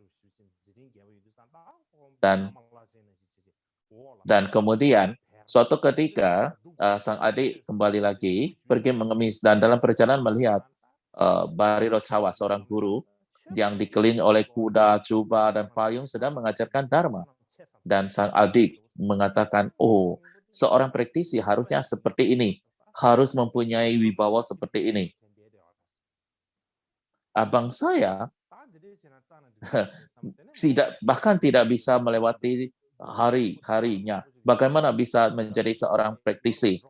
Dan kemudian suatu ketika sang adik kembali lagi pergi mengemis dan dalam perjalanan melihat Bariro Cawa, seorang guru yang dikelilingi oleh kuda, jubah, dan payung sedang mengajarkan Dharma. Dan sang adik mengatakan, oh, seorang praktisi harusnya seperti ini, harus mempunyai wibawa seperti ini. Abang saya bahkan tidak bisa melewati hari-harinya. Bagaimana bisa menjadi seorang praktisi?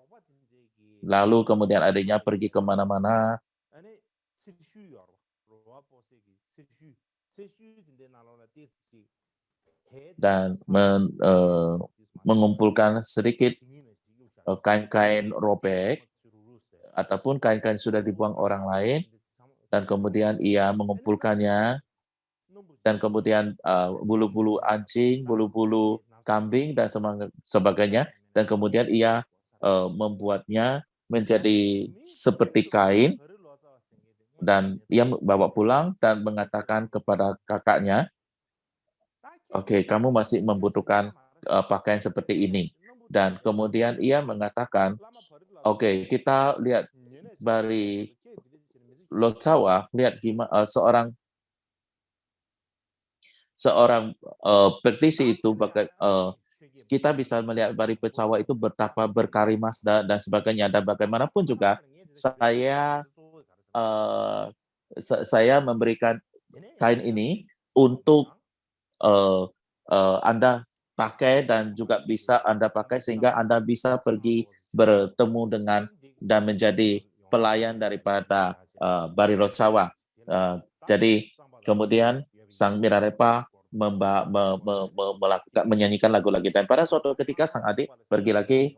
Lalu kemudian adiknya pergi kemana-mana, dan mengumpulkan sedikit kain-kain robek ataupun kain-kain sudah dibuang orang lain, dan kemudian ia mengumpulkannya, dan kemudian bulu-bulu anjing, bulu-bulu kambing, dan sebagainya, dan kemudian ia membuatnya menjadi seperti kain, dan ia bawa pulang dan mengatakan kepada kakaknya, oke, kamu masih membutuhkan pakaian seperti ini. Dan kemudian ia mengatakan, oke, kita lihat Bari Locawa, lihat gimana seorang praktisi itu, kita bisa melihat Bari Pecawa itu betapa berkarimas dan sebagainya. Dan bagaimanapun juga saya memberikan kain ini untuk Anda pakai dan juga bisa Anda pakai sehingga Anda bisa pergi bertemu dengan dan menjadi pelayan daripada Bari Locawa. Jadi kemudian sang Mirarepa menyanyikan lagu lagi. Dan pada suatu ketika sang adik pergi lagi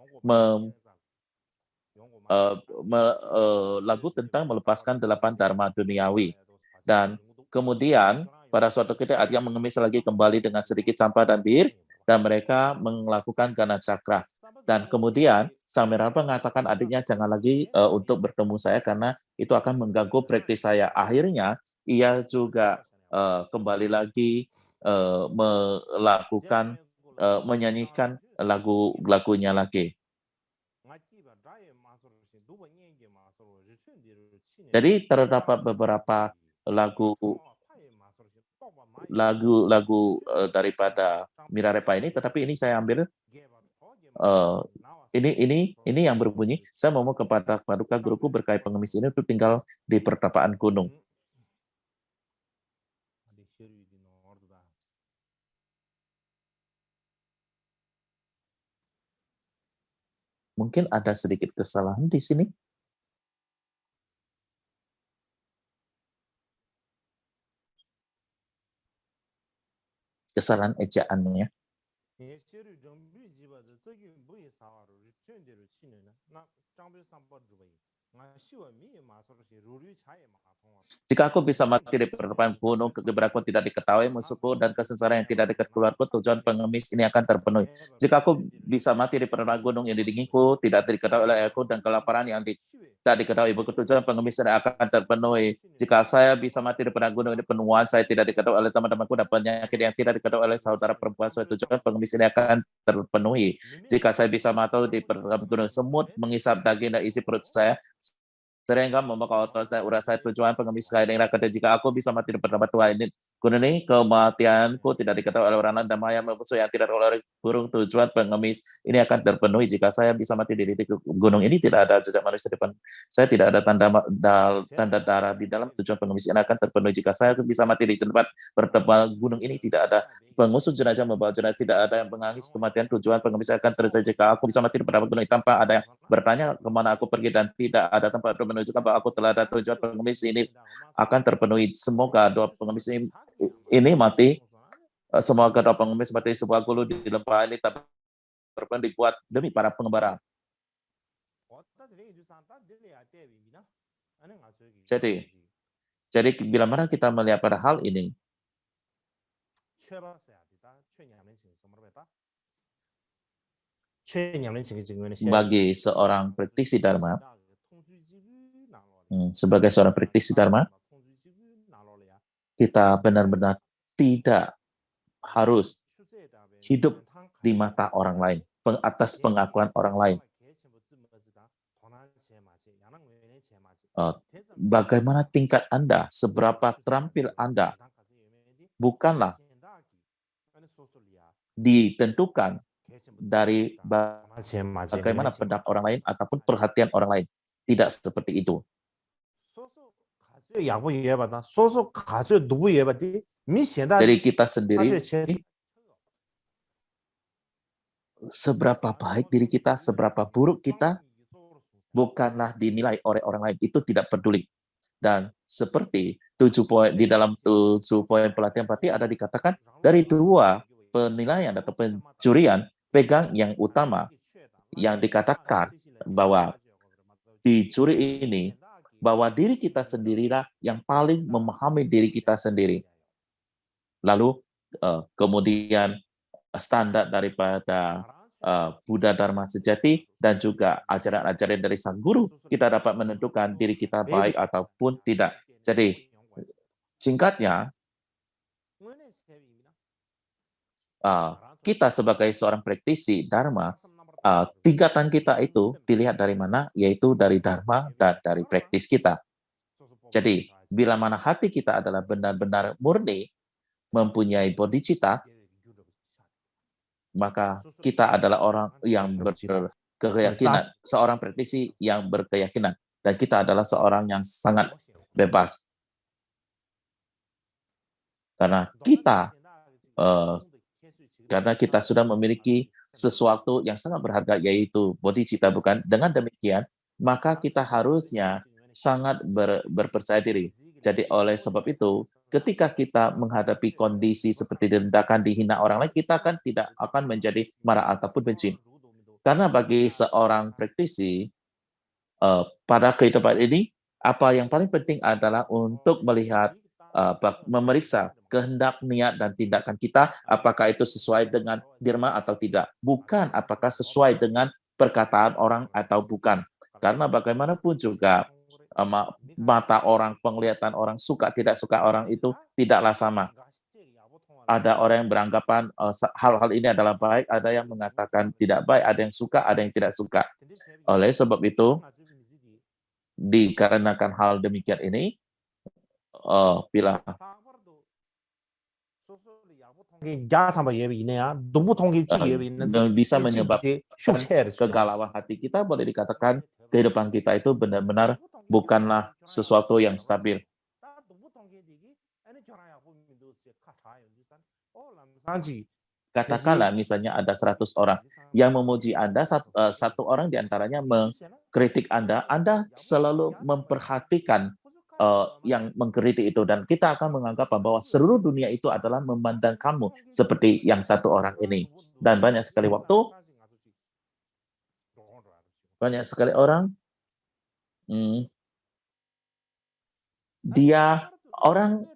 lagu tentang melepaskan 8 dharma duniawi. Dan kemudian pada suatu ketika adiknya mengemis lagi kembali dengan sedikit sampah dan bir, dan mereka melakukan gana cakra. Dan kemudian sang Mirarepa mengatakan adiknya jangan lagi untuk bertemu saya karena itu akan mengganggu praktis saya. Akhirnya ia juga kembali lagi menyanyikan lagunya lagi. Jadi terdapat beberapa lagu lagu-lagu daripada Mirarepa ini, tetapi ini saya ambil ini yang berbunyi, saya mau kepada paduka guruku berkait pengemis ini untuk tinggal di pertapaan gunung. Mungkin ada sedikit kesalahan di sini. Kesalahan ejaannya. Jika aku bisa mati di pertapaan gunung, kegembiraanku tidak diketahui musuhku, dan kesengsaraan yang tidak dekat keluarku, tujuan pengemis ini akan terpenuhi. Jika aku bisa mati di pertapaan gunung yang didinginku, tidak diketahui oleh aku, dan kelaparan yang tidak diketahui ibuku, tujuan pengemis ini akan terpenuhi. Jika saya bisa mati di pertapaan gunung ini, penuaan saya tidak diketahui oleh teman-temanku, dan penyakit yang tidak diketahui oleh saudara perempuan saya, tujuan pengemis ini akan terpenuhi. Jika saya bisa mati di pertapaan gunung, semut mengisap daging dan isi perut saya, sehingga membawa otot dan urat saya, tujuan pengemis saya dengan kata, jika aku bisa mati di pertapaan tua ini, gunung ini kematianku tidak diketahui oleh orang lain, dan maya musuh yang tidak oleh burung, tujuan pengemis ini akan terpenuhi. Jika saya bisa mati di titik gunung ini, tidak ada jejak manusia di depan saya, tidak ada tanda darah di dalam, tujuan pengemis ini akan terpenuhi. Jika saya bisa mati di tempat pertapaan gunung ini, tidak ada pengusung jenazah membawa jenazah, tidak ada yang mengangis kematian, tujuan pengemis akan terjadi. Jika aku bisa mati di pertapaan gunung tanpa ada yang bertanya kemana aku pergi, dan tidak ada tempat menunjukkan bahwa aku telah ada, tujuan pengemis ini akan terpenuhi. Semoga doa pengemis ini mati. Semoga doa pengemis mati sebuah gulu di lembah ini tak pernah dibuat demi para pengembara. Jadi bila mana kita melihat pada hal ini, bagi seorang praktisi Dharma, sebagai seorang praktisi Dharma, kita benar-benar tidak harus hidup di mata orang lain, atas pengakuan orang lain. Bagaimana tingkat Anda, seberapa terampil Anda, bukanlah ditentukan dari bagaimana pendapat orang lain ataupun perhatian orang lain. Tidak seperti itu. Jadi kita sendiri, seberapa baik diri kita, seberapa buruk kita, bukanlah dinilai oleh orang lain. Itu tidak peduli. Dan seperti 7 poin di dalam 7 poin pelatihan, berarti ada dikatakan dari 2 penilaian atau pencurian, pegang yang utama, yang dikatakan bahwa dicuri ini, bahwa diri kita sendirilah yang paling memahami diri kita sendiri. Lalu kemudian standar daripada Buddha Dharma sejati dan juga ajaran-ajaran dari sang guru, kita dapat menentukan diri kita baik ataupun tidak. Jadi singkatnya, kita sebagai seorang praktisi Dharma, tingkatan kita itu dilihat dari mana, yaitu dari Dharma dan dari praktis kita. Jadi bila mana hati kita adalah benar-benar murni, mempunyai bodhicitta, maka kita adalah orang yang berkeyakinan, seorang praktisi yang berkeyakinan, dan kita adalah seorang yang sangat bebas. Karena kita sudah memiliki sesuatu yang sangat berharga, yaitu bodhicitta, bukan? Dengan demikian, maka kita harusnya sangat berpercaya diri. Jadi oleh sebab itu, ketika kita menghadapi kondisi seperti direndahkan, dihina orang lain, kita kan tidak akan menjadi marah ataupun benci. Karena bagi seorang praktisi, pada kehidupan ini, apa yang paling penting adalah untuk melihat, memeriksa kehendak, niat, dan tindakan kita, apakah itu sesuai dengan Dharma atau tidak. Bukan apakah sesuai dengan perkataan orang atau bukan. Karena bagaimanapun juga, mata orang, penglihatan orang, suka tidak suka orang itu tidaklah sama. Ada orang yang beranggapan hal-hal ini adalah baik, ada yang mengatakan tidak baik, ada yang suka, ada yang tidak suka. Oleh sebab itu, dikarenakan hal demikian ini, bila yang bisa menyebabkan kegalauan hati kita, boleh dikatakan kehidupan kita itu benar-benar bukanlah sesuatu yang stabil. Katakanlah misalnya ada 100 orang yang memuji Anda, satu orang di antaranya mengkritik Anda selalu memperhatikan yang mengkritik itu, dan kita akan menganggap bahwa seluruh dunia itu adalah memandang kamu seperti yang satu orang ini. Dan banyak sekali orang orang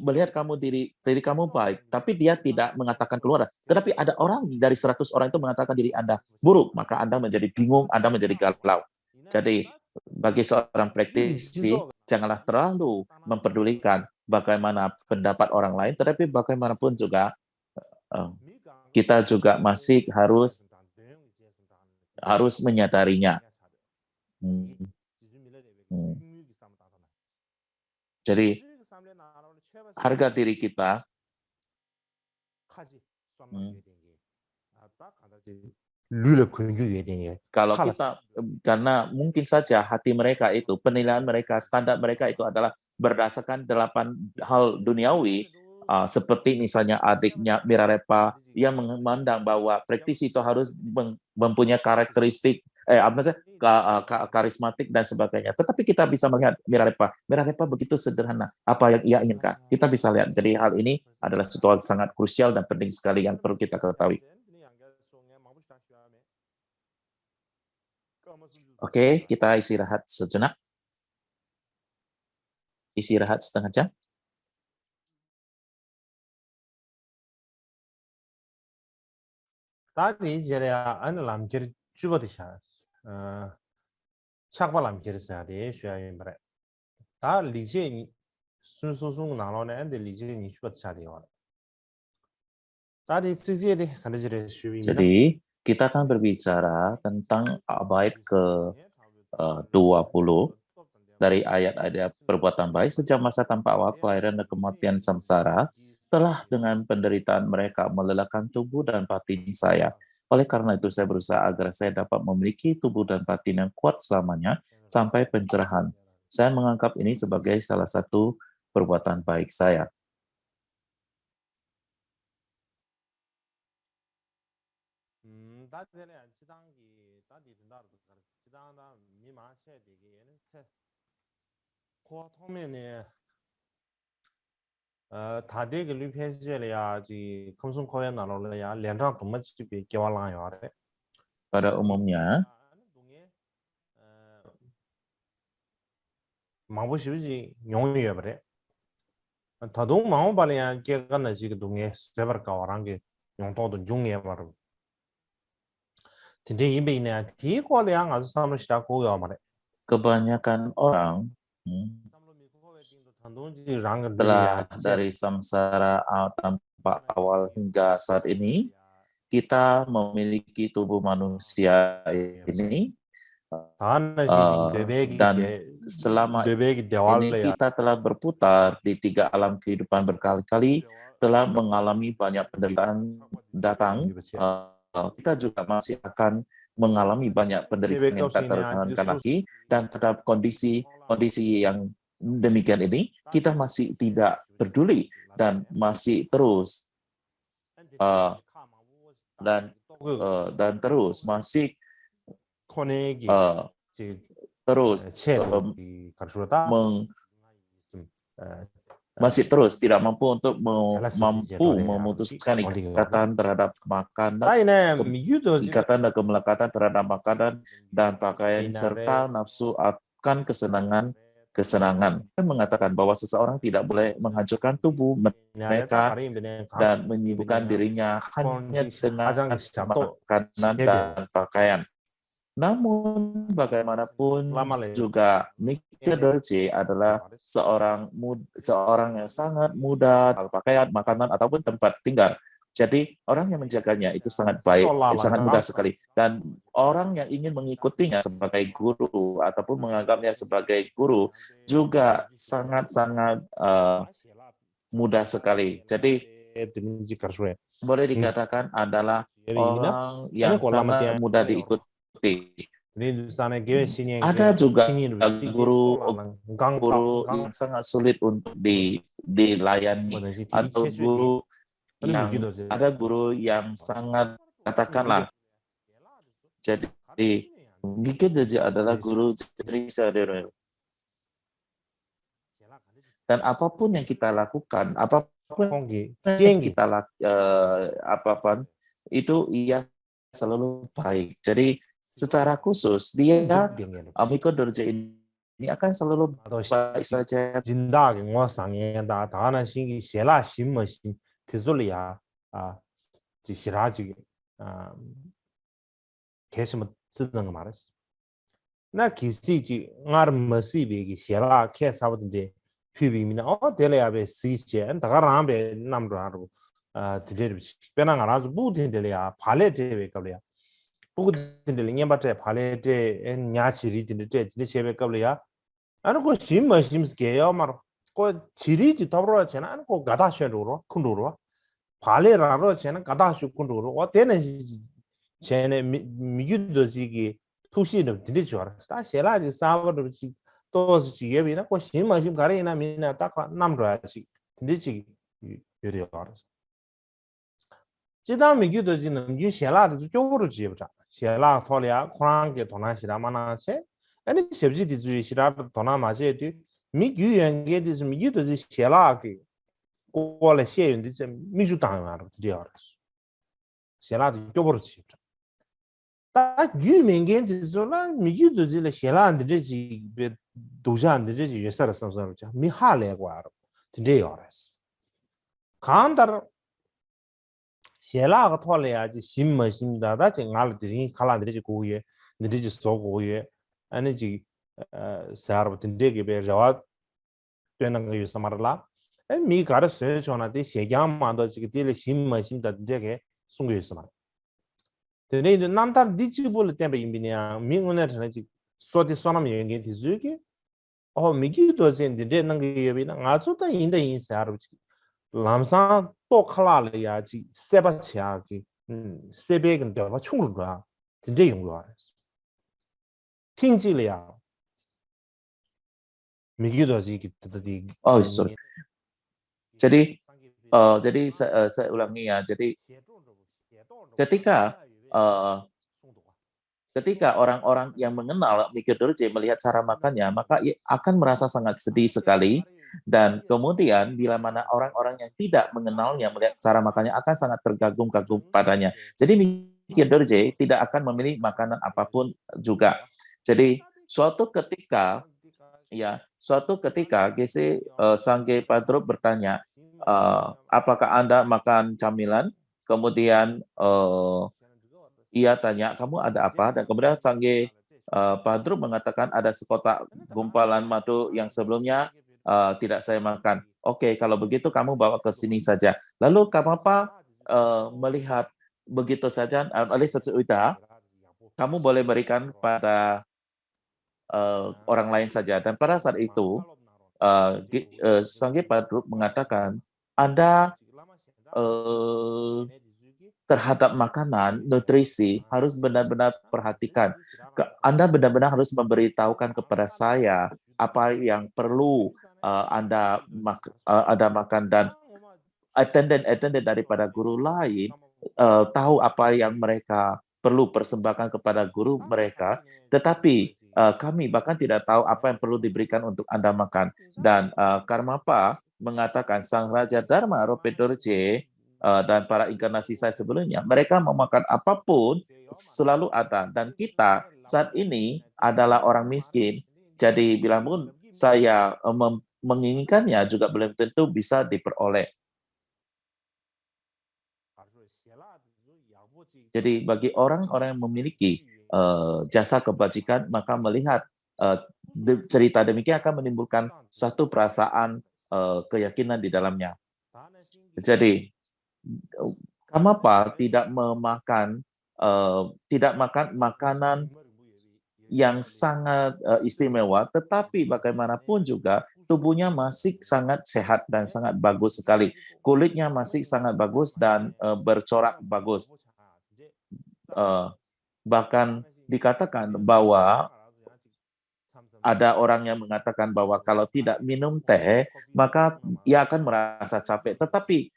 melihat diri kamu baik, tapi dia tidak mengatakan keluar. Tetapi ada orang dari 100 orang itu mengatakan diri Anda buruk, maka Anda menjadi bingung, Anda menjadi galau. Jadi bagi seorang praktisi, janganlah terlalu memperdulikan bagaimana pendapat orang lain, tetapi bagaimanapun juga kita juga masih harus menyadarinya. Jadi harga diri kita kalau kita, karena mungkin saja hati mereka itu, penilaian mereka, standar mereka itu adalah berdasarkan 8 hal duniawi, seperti misalnya adiknya Milarepa yang memandang bahwa praktisi itu harus mempunyai karakteristik karismatik dan sebagainya. Tetapi kita bisa melihat Milarepa begitu sederhana apa yang ia inginkan. Kita bisa lihat. Jadi hal ini adalah sesuatu yang sangat krusial dan penting sekali yang perlu kita ketahui. Oke, kita istirahat sejenak. Istirahat setengah jam. Tadi jadi ane lam kiri coba disha, cakap lam kiri sehari suai berat. Ta lijen sun nalone ane lijen ni coba disha dia. Tadi sejadi kan jadi suai. Jadi kita akan berbicara tentang bait ke-20 dari ayat-ayat perbuatan baik. Sejak masa tanpa awal kelahiran dan kematian samsara, telah dengan penderitaan mereka melelahkan tubuh dan batin saya. Oleh karena itu saya berusaha agar saya dapat memiliki tubuh dan batin yang kuat selamanya sampai pencerahan. Saya menganggap ini sebagai salah satu perbuatan baik saya. 다들 루페즈엘이야 지 컴슨 코야 나로래야 렌랑 동마집이 개발랑요 아래. Pada umumnya 마보시지 용이야 그래. 다동 마오 발이야 개가나 지그 동에 세버가 와랑게 용도도 중에 말어. 근데 이베이네 디고래야 아주 사람을 시작고요 말해. kebanyakan orang telah dari samsara tanpa awal hingga saat ini, kita memiliki tubuh manusia ini, dan selama ini kita telah berputar di 3 alam kehidupan berkali-kali, telah mengalami banyak penderitaan datang. Kita juga masih akan mengalami banyak penderitaan yang tak tertahankan lagi, dan terhadap kondisi yang demikian ini kita masih tidak peduli dan masih terus masih terus tidak mampu untuk memutuskan ikatan terhadap makanan, ikatan dan kemelekatan terhadap makanan dan pakaian, serta nafsu akan kesenangan. Saya mengatakan bahwa seseorang tidak boleh menghancurkan tubuh mereka dan menyibukkan dirinya hanya dengan makanan dan pakaian. Namun bagaimanapun juga Nikita Dorje adalah seorang yang sangat mudah pakaian, makanan ataupun tempat tinggal. Jadi orang yang menjaganya itu sangat baik, sangat mudah sekali. Dan orang yang ingin mengikutinya sebagai guru ataupun menganggapnya sebagai guru juga sangat-sangat mudah sekali. Jadi boleh dikatakan adalah orang yang sangat mudah diikuti. Ada juga guru yang sangat sulit untuk dilayani, atau ada guru yang sangat, katakanlah, jadi Mikir Dorje adalah guru jadi dan apapun yang kita lakukan, apapun yang kita apapun itu ia selalu baik. Jadi secara khusus dia Mikir Dorje ini akan selalu baik saja. 진다게 상에다 다나 신기 셰라 심머신 티솔리아 지시라지 개심 쓰는 거 말았어. 나 기시지 나르 머시비기 셰라 캐사버데 피비미나 데레야베 시체 다가람베 남도하고 디데르비 페나가 아주 부딘데레야 발레데베 qable야 부딘데레 녀바테 발레데 냐치리 딘데 지네셰베 qable야 아니 그 심머심스게요 말 그 지리지 더불어 쟤는 아니 그 가다셔로 큰도로 발레라로 쟤는 가다셔 큰도로 어때는 쟤네 미규도지기 투시는 들리죠 알았어 셰라지 사버도 또지 예비나 그 심머심 가리나 미나 딱 남도야지 들리지 요리 알았어 지다 미규도지는 이 셰라도 쪽으로 지어자 셰라 토리아 코랑게 도나시라마나세 아니 셉지디 주의 시라도 도나 맞에디 미규연게디 미규도지 셰라기 고래 셰윤디 미주 당하로 디어스 셰라도 쪽으로 지어자 다 유명겐디 졸라 미규도지 셰라한디지 도자한디지 예사라서서자 미할레과로 디어스 칸다르 셰라가 토래야지 심머심다다 쟁알들이 칼라들이 고예 느리지 쏘고예 아니지 사르버틴데게 베자와 되는 거 유사마라 미 가르스 전화데 세장만도 지게 딜 심머심다 되게 송고 있어마 근데 남다 디지불 때문에 임비냐 미군에서 지 소디 소나미 연계 디즈게 미기도 젠데能个比那俺说的应该应啥了람사 또 칼라려야지 세바치아기 세베근 되어 총을 거야 진짜 용로 알았어 팅질이야 미기도지 gitu sorry. Jadi saya ulangi ya. Jadi ketika orang-orang yang mengenal Mikir Dorje melihat cara makannya, maka ia akan merasa sangat sedih sekali. Dan kemudian bila mana orang-orang yang tidak mengenalnya melihat cara makannya akan sangat tergagum-gagum padanya. Jadi Mikir Dorje tidak akan memilih makanan apapun juga. Jadi suatu ketika GC Sangge Padrop bertanya, apakah Anda makan camilan? Kemudian ia tanya, kamu ada apa? Dan kemudian Sangge Padrop mengatakan ada sekotak gumpalan madu yang sebelumnya tidak saya makan. Oke, kalau begitu kamu bawa ke sini saja. Lalu Kamapa melihat begitu saja, kamu boleh berikan pada orang lain saja. Dan pada saat itu Sangge Padrop mengatakan, Anda terhadap makanan, nutrisi harus benar-benar perhatikan. Anda benar-benar harus memberitahukan kepada saya apa yang perlu Anda makan, dan attendant daripada guru lain tahu apa yang mereka perlu persembahkan kepada guru mereka, tetapi kami bahkan tidak tahu apa yang perlu diberikan untuk Anda makan. Dan Karmapa mengatakan Sang Raja Dharma Rope Dorje dan para inkarnasi saya sebelumnya, mereka memakan apapun selalu ada. Dan kita saat ini adalah orang miskin. Jadi bila pun saya menginginkannya juga belum tentu bisa diperoleh. Jadi bagi orang-orang yang memiliki jasa kebajikan, maka melihat cerita demikian akan menimbulkan satu perasaan keyakinan di dalamnya. Jadi Kamapa tidak makan makanan yang sangat istimewa, tetapi bagaimanapun juga tubuhnya masih sangat sehat dan sangat bagus sekali. Kulitnya masih sangat bagus dan bercorak bagus. Bahkan dikatakan bahwa ada orang yang mengatakan bahwa kalau tidak minum teh, maka ia akan merasa capek. Tetapi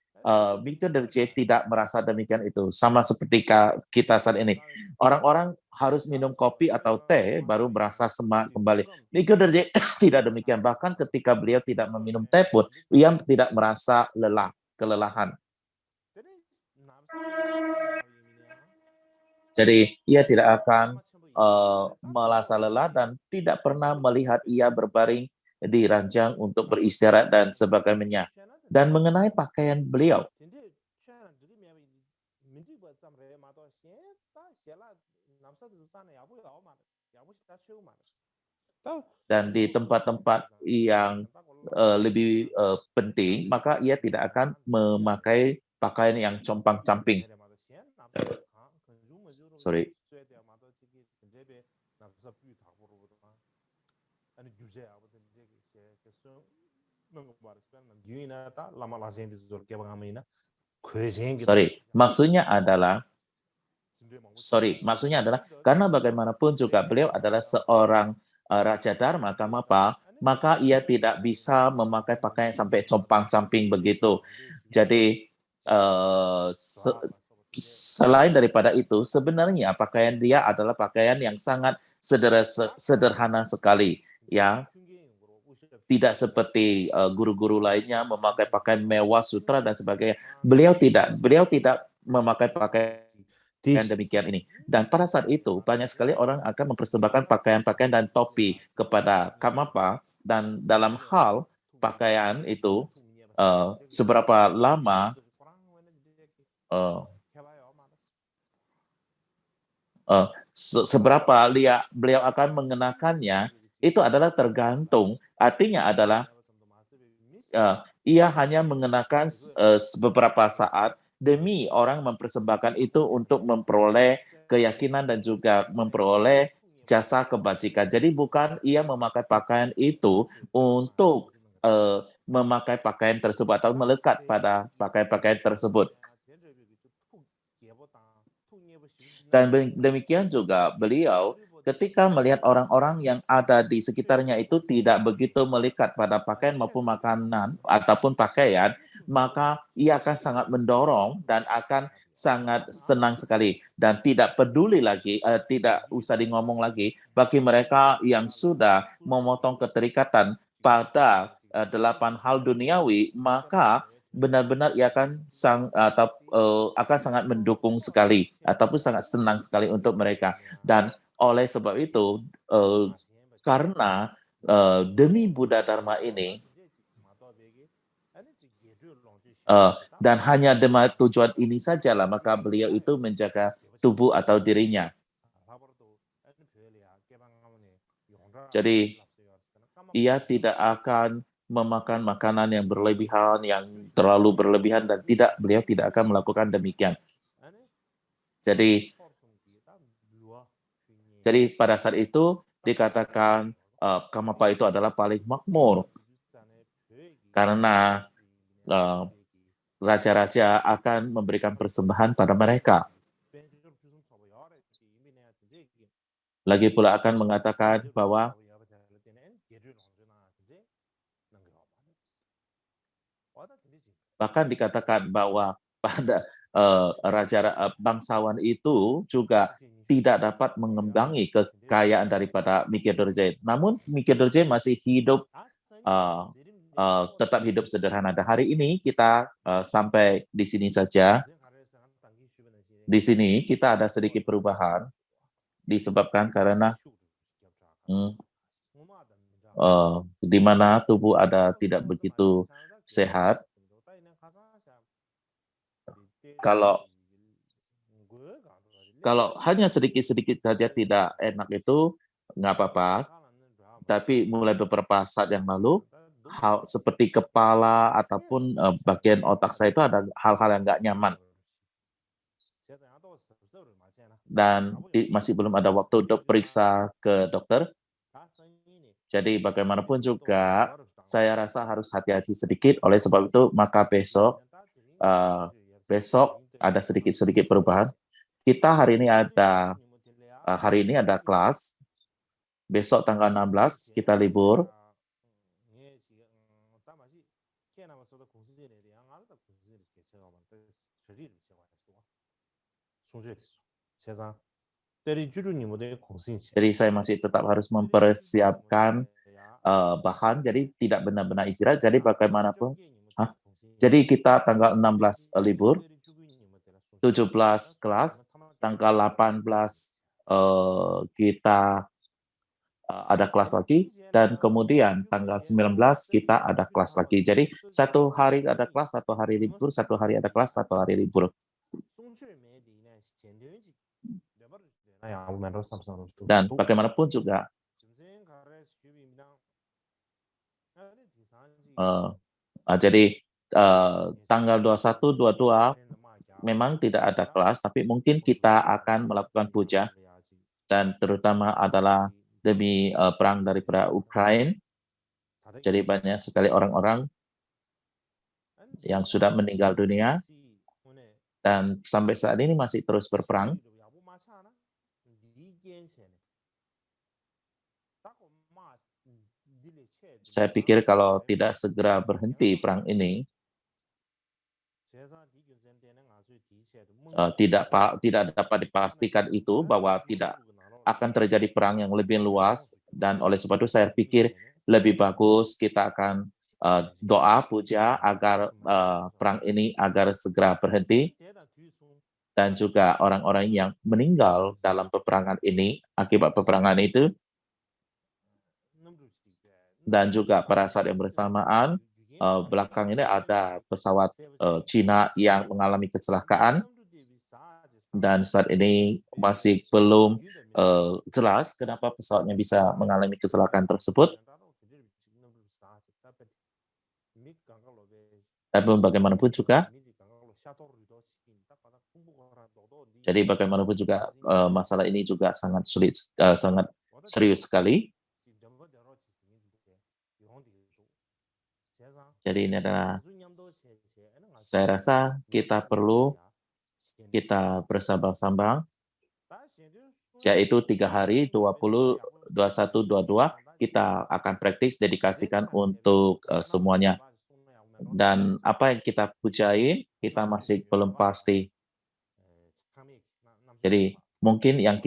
Victor Derje tidak merasa demikian itu. Sama seperti kita saat ini. Orang-orang harus minum kopi atau teh baru merasa semangat kembali. Victor Derje tidak demikian. Bahkan ketika beliau tidak meminum teh pun, ia tidak merasa kelelahan. Jadi ia tidak akan merasa lelah dan tidak pernah melihat ia berbaring di ranjang untuk beristirahat dan sebagainya. Dan mengenai pakaian beliau, dan di tempat-tempat yang lebih penting, maka ia tidak akan memakai pakaian yang compang-camping. Sorry. Maksudnya adalah karena bagaimanapun juga beliau adalah seorang Raja Dharma Kamapa, maka ia tidak bisa memakai pakaian sampai compang-camping begitu. Jadi selain daripada itu, sebenarnya pakaian dia adalah pakaian yang sangat sederhana sekali, ya. Tidak seperti guru-guru lainnya memakai pakaian mewah, sutra dan sebagainya. Beliau tidak memakai pakaian demikian ini. Dan pada saat itu banyak sekali orang akan mempersembahkan pakaian-pakaian dan topi kepada Kamapa, dan dalam hal pakaian itu seberapa lama seberapa beliau akan mengenakannya itu adalah tergantung. Artinya adalah ia hanya mengenakan beberapa saat demi orang mempersembahkan itu untuk memperoleh keyakinan dan juga memperoleh jasa kebajikan. Jadi bukan ia memakai pakaian itu untuk memakai pakaian tersebut atau melekat pada pakaian-pakaian tersebut. Dan demikian juga beliau ketika melihat orang-orang yang ada di sekitarnya itu tidak begitu melekat pada pakaian maupun makanan ataupun pakaian, maka ia akan sangat mendorong dan akan sangat senang sekali dan tidak peduli lagi, tidak usah ngomong lagi bagi mereka yang sudah memotong keterikatan pada 8 hal duniawi, maka benar-benar ia akan akan sangat mendukung sekali ataupun sangat senang sekali untuk mereka. Dan oleh sebab itu, karena demi Buddha Dharma ini, dan hanya demi tujuan ini sajalah, maka beliau itu menjaga tubuh atau dirinya. Jadi, ia tidak akan memakan makanan yang berlebihan, yang terlalu berlebihan, dan beliau tidak akan melakukan demikian. Jadi pada saat itu dikatakan Kamapa itu adalah paling makmur karena raja-raja akan memberikan persembahan pada mereka. Lagi pula akan mengatakan bahwa bahkan dikatakan bahwa pada bangsawan itu juga tidak dapat mengembangi kekayaan daripada Mikir Dorje. Namun Mikir Dorje masih hidup, tetap hidup sederhana. Dan hari ini kita sampai di sini saja. Di sini kita ada sedikit perubahan disebabkan karena di mana tubuh ada tidak begitu sehat. Kalau hanya sedikit-sedikit saja tidak enak itu nggak apa-apa, tapi mulai beberapa saat yang lalu, hal seperti kepala ataupun bagian otak saya itu ada hal-hal yang nggak nyaman. dan masih belum ada waktu untuk periksa ke dokter. Jadi bagaimanapun juga saya rasa harus hati-hati sedikit. Oleh sebab itu maka besok ada sedikit perubahan. Kita hari ini ada kelas. Besok tanggal 16 kita libur. Jadi saya masih tetap harus mempersiapkan bahan, jadi tidak benar-benar istirahat. Jadi bagaimanapun, jadi kita tanggal 16 libur, 17 kelas, tanggal 18 kita ada kelas lagi, dan kemudian tanggal 19 kita ada kelas lagi. Jadi 1 hari ada kelas, 1 hari libur, 1 hari ada kelas, 1 hari libur. Dan bagaimanapun juga jadi tanggal 21, 22 memang tidak ada kelas, tapi mungkin kita akan melakukan puja, dan terutama adalah demi perang daripada Ukraina. Jadi banyak sekali orang-orang yang sudah meninggal dunia, dan sampai saat ini masih terus berperang. Saya pikir kalau tidak segera berhenti perang ini, tidak dapat dipastikan itu bahwa tidak akan terjadi perang yang lebih luas, dan oleh sebab itu saya pikir lebih bagus kita akan doa puja agar perang ini agar segera berhenti, dan juga orang-orang yang meninggal dalam peperangan ini akibat peperangan itu, dan juga pada saat yang bersamaan belakang ini ada pesawat Cina yang mengalami kecelakaan. Dan saat ini masih belum jelas kenapa pesawatnya bisa mengalami kecelakaan tersebut. Tapi bagaimanapun juga, jadi bagaimanapun juga masalah ini juga sangat sulit, sangat serius sekali. Jadi ini adalah, saya rasa kita perlu bersabar-sabar, yaitu 3 hari, 20, 21, 22, kita akan praktis, dedikasikan untuk semuanya. Dan apa yang kita pujai, kita masih belum pasti. Jadi mungkin yang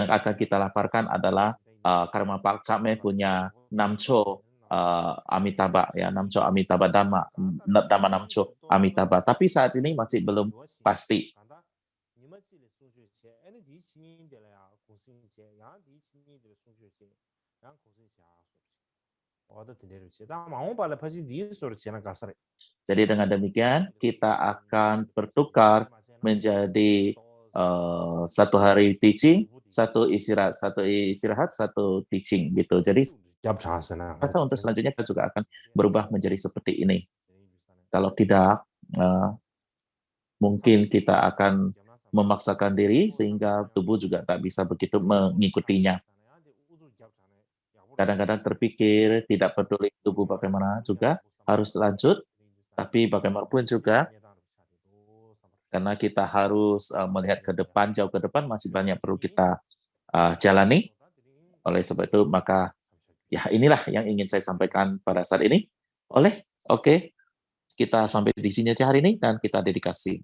akan kita laparkan adalah karena Pak Chame punya Namcho Amitabha, ya, Namcho Amitabha Dhamma Namcho Amitabha. Tapi saat ini masih belum pasti. Jadi dengan demikian kita akan bertukar menjadi 1 hari teaching, 1 istirahat, 1 teaching gitu. Jadi rasa untuk selanjutnya kita juga akan berubah menjadi seperti ini. Kalau tidak, mungkin kita akan memaksakan diri sehingga tubuh juga tak bisa begitu mengikutinya. Kadang-kadang terpikir tidak peduli tubuh bagaimana juga harus lanjut, tapi bagaimanapun juga karena kita harus melihat ke depan, jauh ke depan, masih banyak perlu kita jalani. Oleh sebab itu maka ya inilah yang ingin saya sampaikan pada saat ini. Oke, kita sampai di sini aja hari ini dan kita dedikasi.